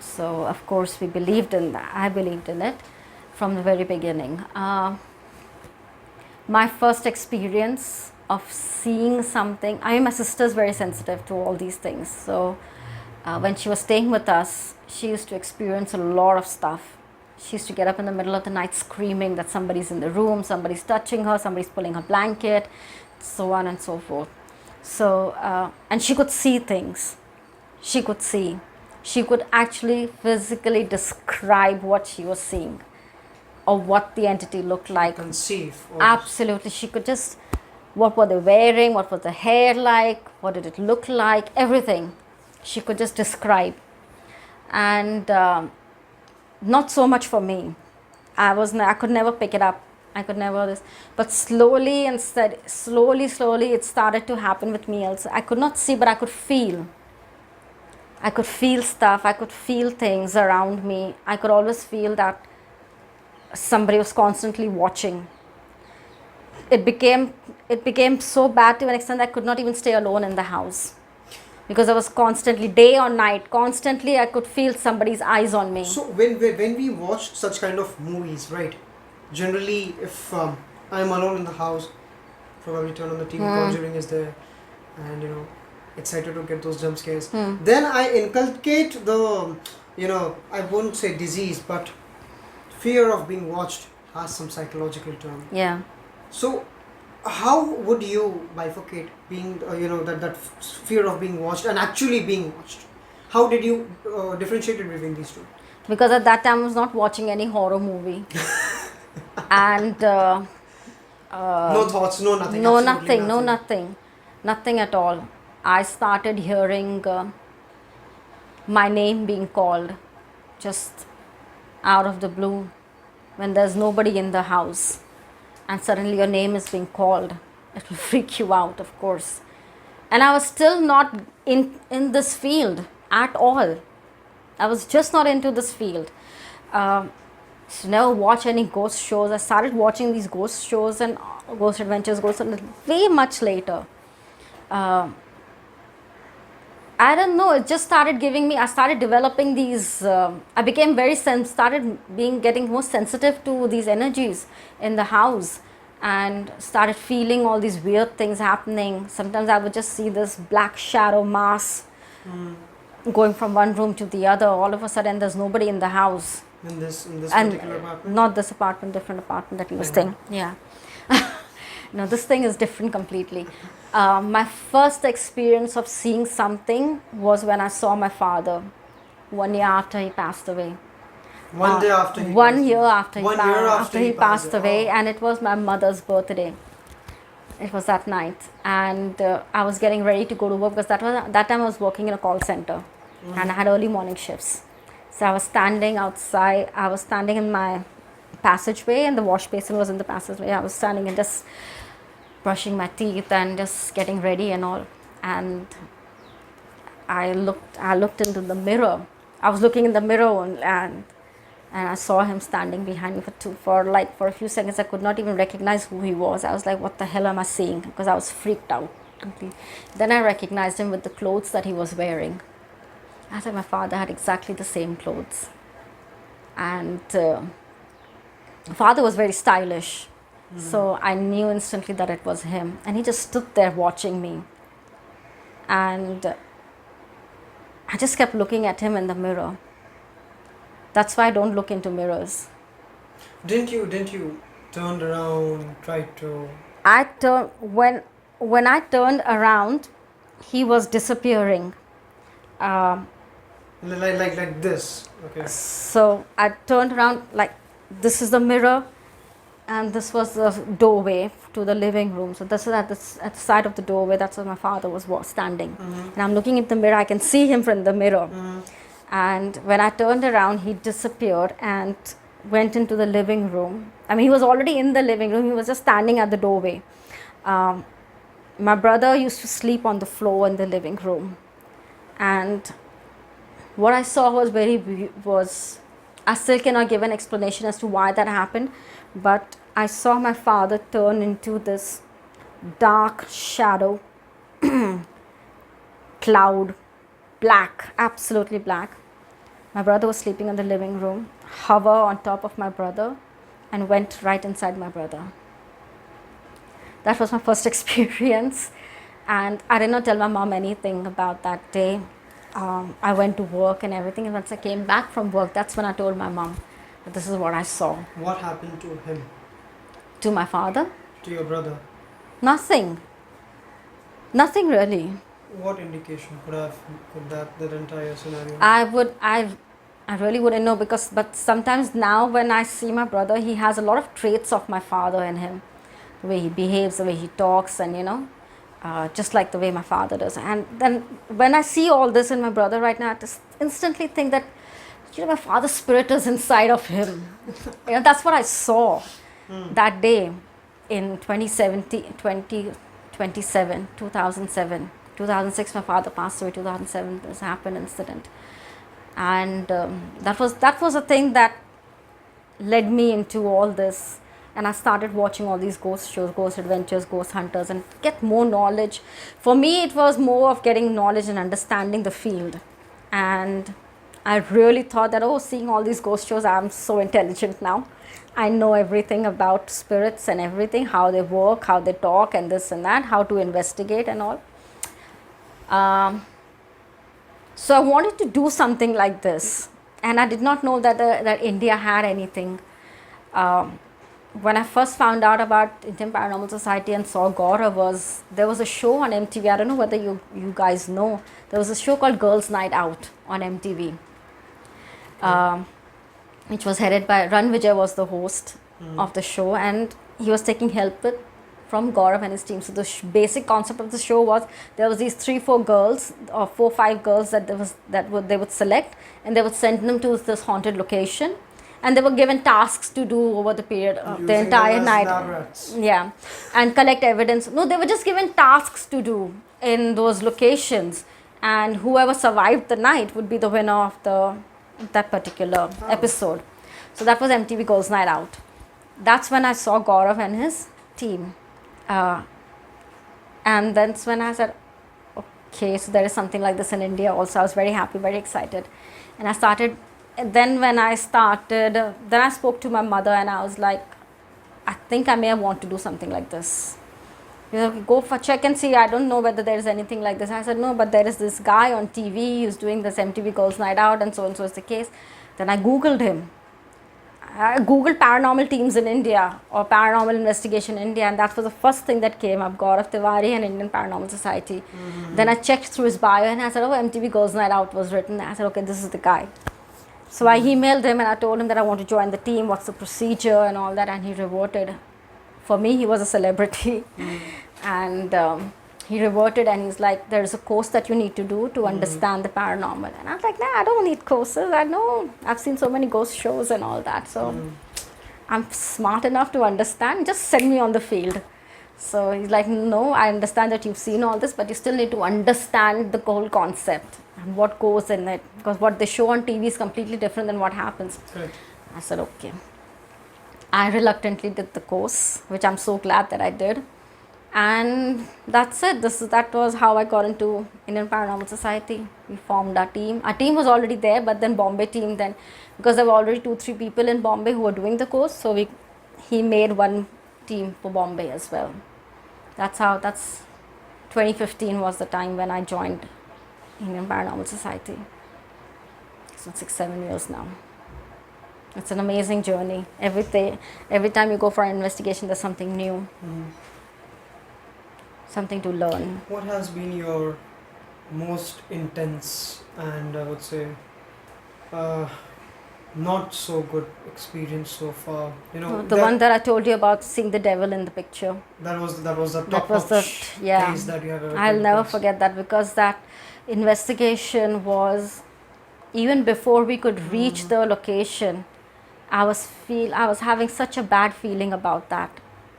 So, of course, we believed in that. I believed in it from the very beginning. My first experience of seeing something, my sister is very sensitive to all these things. So, when she was staying with us, she used to experience a lot of stuff. She used to get up in the middle of the night screaming that somebody's in the room, somebody's touching her, somebody's pulling her blanket, so on and so forth. So, and she could see things. She could see. She could actually physically describe what she was seeing or what the entity looked like. conceive. Absolutely. She could just, what were they wearing? What was the hair like? What did it look like? Everything. She could just describe. And not so much for me. I could never pick it up I could never this. But slowly and slowly it started to happen with me also. I could not see, but I could feel. I could feel stuff. I could feel things around me. I could always feel that somebody was constantly watching. It became so bad to an extent that I could not even stay alone in the house, because I was constantly, day or night, constantly I could feel somebody's eyes on me. So when we watch such kind of movies, right? Generally, if I'm alone in the house, probably turn on the TV, Conjuring is there, and excited to get those jump scares. Then I inculcate the, I wouldn't say disease, but fear of being watched has some psychological term. Yeah. So, how would you bifurcate being, that fear of being watched and actually being watched? How did you differentiate between these two? Because at that time I was not watching any horror movie. And No thoughts, no nothing. no absolutely nothing, nothing at all. I started hearing my name being called just out of the blue when there's nobody in the house, and suddenly your name is being called. It will freak you out, of course. And I was still not in this field at all. I was just not into this field. So never watch any ghost shows. I started watching these ghost shows and ghost adventures, way much later. I don't know, it just started giving me, I started developing these, I became started getting more sensitive to these energies in the house, and started feeling all these weird things happening. Sometimes I would just see this black shadow mass going from one room to the other. All of a sudden there's nobody in the house. In this And particular apartment? not this apartment, different apartment that you were staying. Yeah. No, this thing is different completely. My first experience of seeing something was when I saw my father 1 year after he passed away. 1 day after he 1 passed year away. after he, 1 year after he passed away, Oh. and it was my mother's birthday. It was that night, and I was getting ready to go to work, because that time I was working in a call center, and I had early morning shifts. So I was standing outside. I was standing in my passageway, and the wash basin was in the passageway. I was standing and just brushing my teeth and just getting ready and all. And I looked into the mirror. I was looking in the mirror, and I saw him standing behind me for a few seconds. I could not even recognize who he was. I was like, what the hell am I seeing? Because I was freaked out completely. Then I recognized him with the clothes that he was wearing. I said my father had exactly the same clothes. And father was very stylish. So I knew instantly that it was him. And he just stood there watching me. And I just kept looking at him in the mirror. That's why I don't look into mirrors. Didn't you turn around, try to... When I turned around, he was disappearing. Like this. Okay. So I turned around, like this is the mirror, and this was the doorway to the living room. So this is at the side of the doorway. That's where my father was standing. And I'm looking at the mirror. I can see him from the mirror. And when I turned around, he disappeared and went into the living room. I mean, he was already in the living room. He was just standing at the doorway. My brother used to sleep on the floor in the living room. And what I saw was I still cannot give an explanation as to why that happened, but I saw my father turn into this dark shadow cloud, black, absolutely black. My brother was sleeping in the living room, hover on top of my brother, and went right inside my brother. That was my first experience, and I did not tell my mom anything about that day. I went to work and everything, and once I came back from work, that's when I told my mom that this is what I saw. What happened to him? To my father? To your brother? Nothing. Nothing really. What indication could that entire scenario? I really wouldn't know, but sometimes now when I see my brother, he has a lot of traits of my father in him. The way he behaves, the way he talks, and just like the way my father does. And then when I see all this in my brother right now, I just instantly think that my father's spirit is inside of him. That's what I saw. that day in 2006 my father passed away. 2007 this happened incident, and that was a thing that led me into all this, and I started watching all these ghost shows, ghost adventures, ghost hunters, and get more knowledge. For me it was more of getting knowledge and understanding the field, and I really thought that, oh, seeing all these ghost shows, I'm so intelligent now. I know everything about spirits and everything, how they work, how they talk, and this and that, how to investigate and all. So I wanted to do something like this, and I did not know that India had anything. When I first found out about Indian Paranormal Society and saw Gaurav, there was a show on MTV. I don't know whether you guys know. There was a show called Girls' Night Out on MTV, which was headed by Ran Vijay, was the host of the show, and he was taking help from Gaurav and his team. So the basic concept of the show was there was these 3-4 girls or 4-5 girls that they would select, and they would send them to this haunted location, and they were given tasks to do over the period of the entire night. Yeah, and collect evidence. No, they were just given tasks to do in those locations, and whoever survived the night would be the winner of that particular episode. So that was MTV Girls Night Out. That's when I saw Gaurav and his team, and that's when I said, okay, so there is something like this in India also. I was very happy, very excited, and I started. Then when I started, then I spoke to my mother, and I was like, I think I may want to do something like this. You know, go for check and see. I don't know whether there is anything like this. I said, no, but there is this guy on TV who's doing this MTV Girls Night Out, and so is the case. Then I Googled him. I Googled paranormal teams in India or paranormal investigation in India, and that was the first thing that came up, Gaurav Tiwari and Indian Paranormal Society. Then I checked through his bio, and I said, oh, MTV Girls Night Out was written. I said, okay, this is the guy. So I emailed him and I told him that I want to join the team, what's the procedure and all that, and he reverted. For me, he was a celebrity, and he reverted, and he's like, there's a course that you need to do to understand the paranormal. And I was like, nah, I don't need courses. I know, I've seen so many ghost shows and all that, so I'm smart enough to understand, just send me on the field. So he's like, no, I understand that you've seen all this, but you still need to understand the whole concept and what goes in it, because what they show on TV is completely different than what happens. Right. I said, okay. I reluctantly did the course, which I'm so glad that I did. And that's it. That was how I got into Indian Paranormal Society. We formed our team. Our team was already there, but then Bombay team then, because there were already 2-3 people in Bombay who were doing the course, so he made one team for Bombay as well. That's 2015 was the time when I joined Indian Paranormal Society. So 6-7 years now. It's an amazing journey. Every time you go for an investigation, there's something new, something to learn. What has been your most intense and I would say not so good experience so far? You know, The one that I told you about, seeing the devil in the picture. That was the That was the case that you have ever I'll come never across. forget that, because that investigation was, even before we could reach the location, I was having such a bad feeling about that.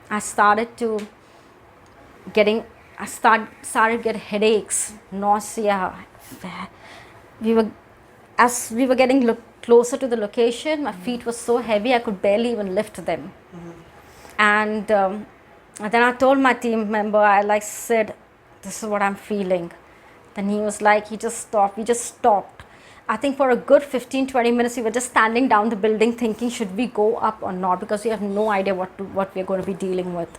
I started get headaches, nausea. As we were getting closer to the location, my feet were so heavy I could barely even lift them. And then I told my team member, I said, this is what I'm feeling. Then he was like, he just stopped. We just stopped. I think for a good 15-20 minutes, we were just standing down the building thinking, should we go up or not? Because we have no idea what we're going to be dealing with.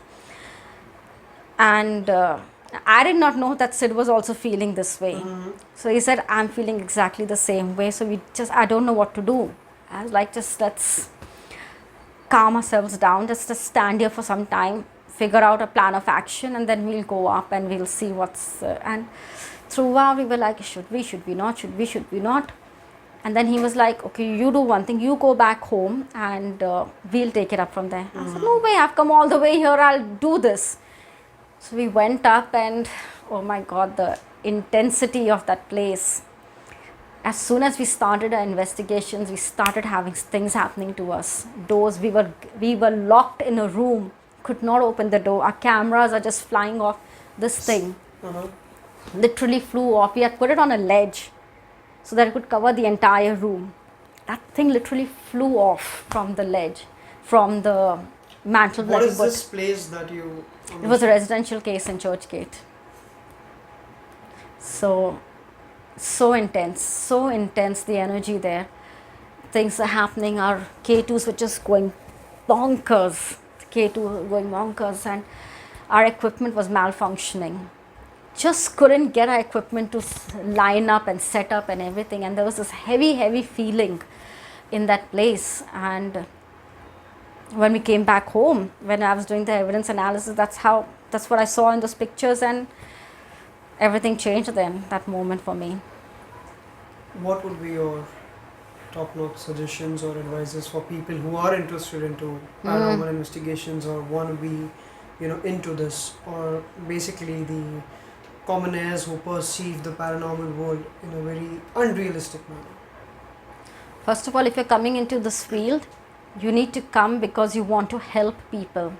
And I did not know that Sid was also feeling this way. So he said, I'm feeling exactly the same way. So I don't know what to do. I was like, just let's calm ourselves down. Just stand here for some time, figure out a plan of action, and then we'll go up and we'll see and throughout we were like, should we not? And then he was like, okay, you do one thing, you go back home and we'll take it up from there. I said, no way, I've come all the way here, I'll do this. So we went up, and oh my God, the intensity of that place. As soon as we started our investigations, we started having things happening to us. Doors, we were locked in a room, could not open the door. Our cameras are just flying off. This thing literally flew off. We had put it on a ledge so that it could cover the entire room. That thing literally flew off from the ledge, from the mantle. What is this place that you... It was a residential case in Churchgate. So intense the energy there. Things are happening. Our K2s were just going bonkers. K2 were going bonkers, and our equipment was malfunctioning. Just couldn't get our equipment to line up and set up and everything. And there was this heavy feeling in that place. And when we came back home, when I was doing the evidence analysis, that's what I saw in those pictures, and everything changed then, that moment for me. What would be your top-notch suggestions or advices for people who are interested into paranormal investigations or want to be, into this, or basically the commoners who perceive the paranormal world in a very unrealistic manner? First of all, if you're coming into this field, you need to come because you want to help people.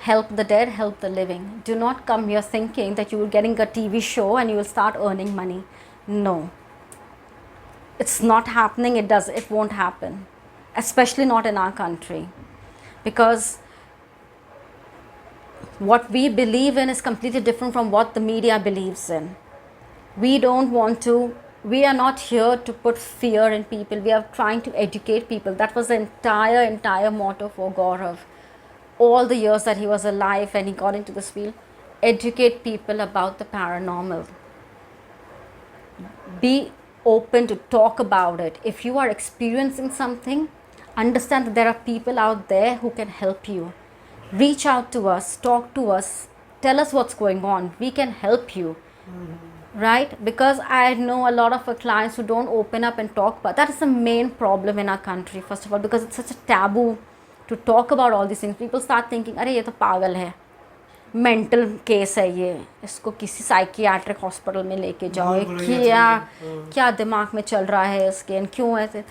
Help the dead, help the living. Do not come here thinking that you will getting a TV show and you will start earning money. No. It's not happening. It won't happen. Especially not in our country. Because what we believe in is completely different from what the media believes in. We are not here to put fear in people. We are trying to educate people. That was the entire motto for Gaurav. All the years that he was alive and he got into this field, educate people about the paranormal. Be open to talk about it. If you are experiencing something, understand that there are people out there who can help you. Reach out to us, talk to us, tell us what's going on. We can help you. Right? Because I know a lot of our clients who don't open up and talk about. That is the main problem in our country, first of all, because it's such a taboo to talk about all these things. People start thinking, अरे ये तो पागल है, mental case है ये, इसको किसी psychiatric hospital में लेके जाओ, क्या दिमाग में चल रहा है इसके, and क्यों ऐसे.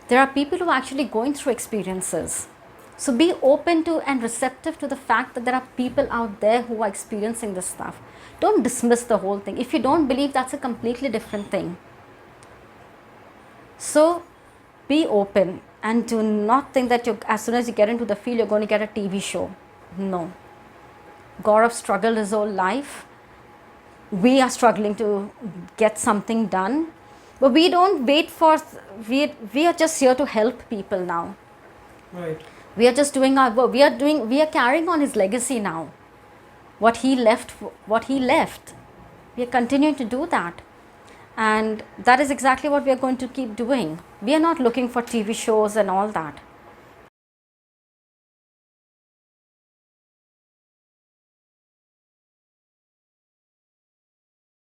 There are people who are actually going through experiences. So be open to and receptive to the fact that there are people out there who are experiencing this stuff. Don't dismiss the whole thing. If you don't believe, that's a completely different thing. So be open and do not think that as soon as you get into the field, you're going to get a TV show. No. Gaurav struggled his whole life. We are struggling to get something done. But we don't wait for... We are just here to help people now. Right. We are just doing our work. We are carrying on his legacy now. What he left. We are continuing to do that. And that is exactly what we are going to keep doing. We are not looking for TV shows and all that.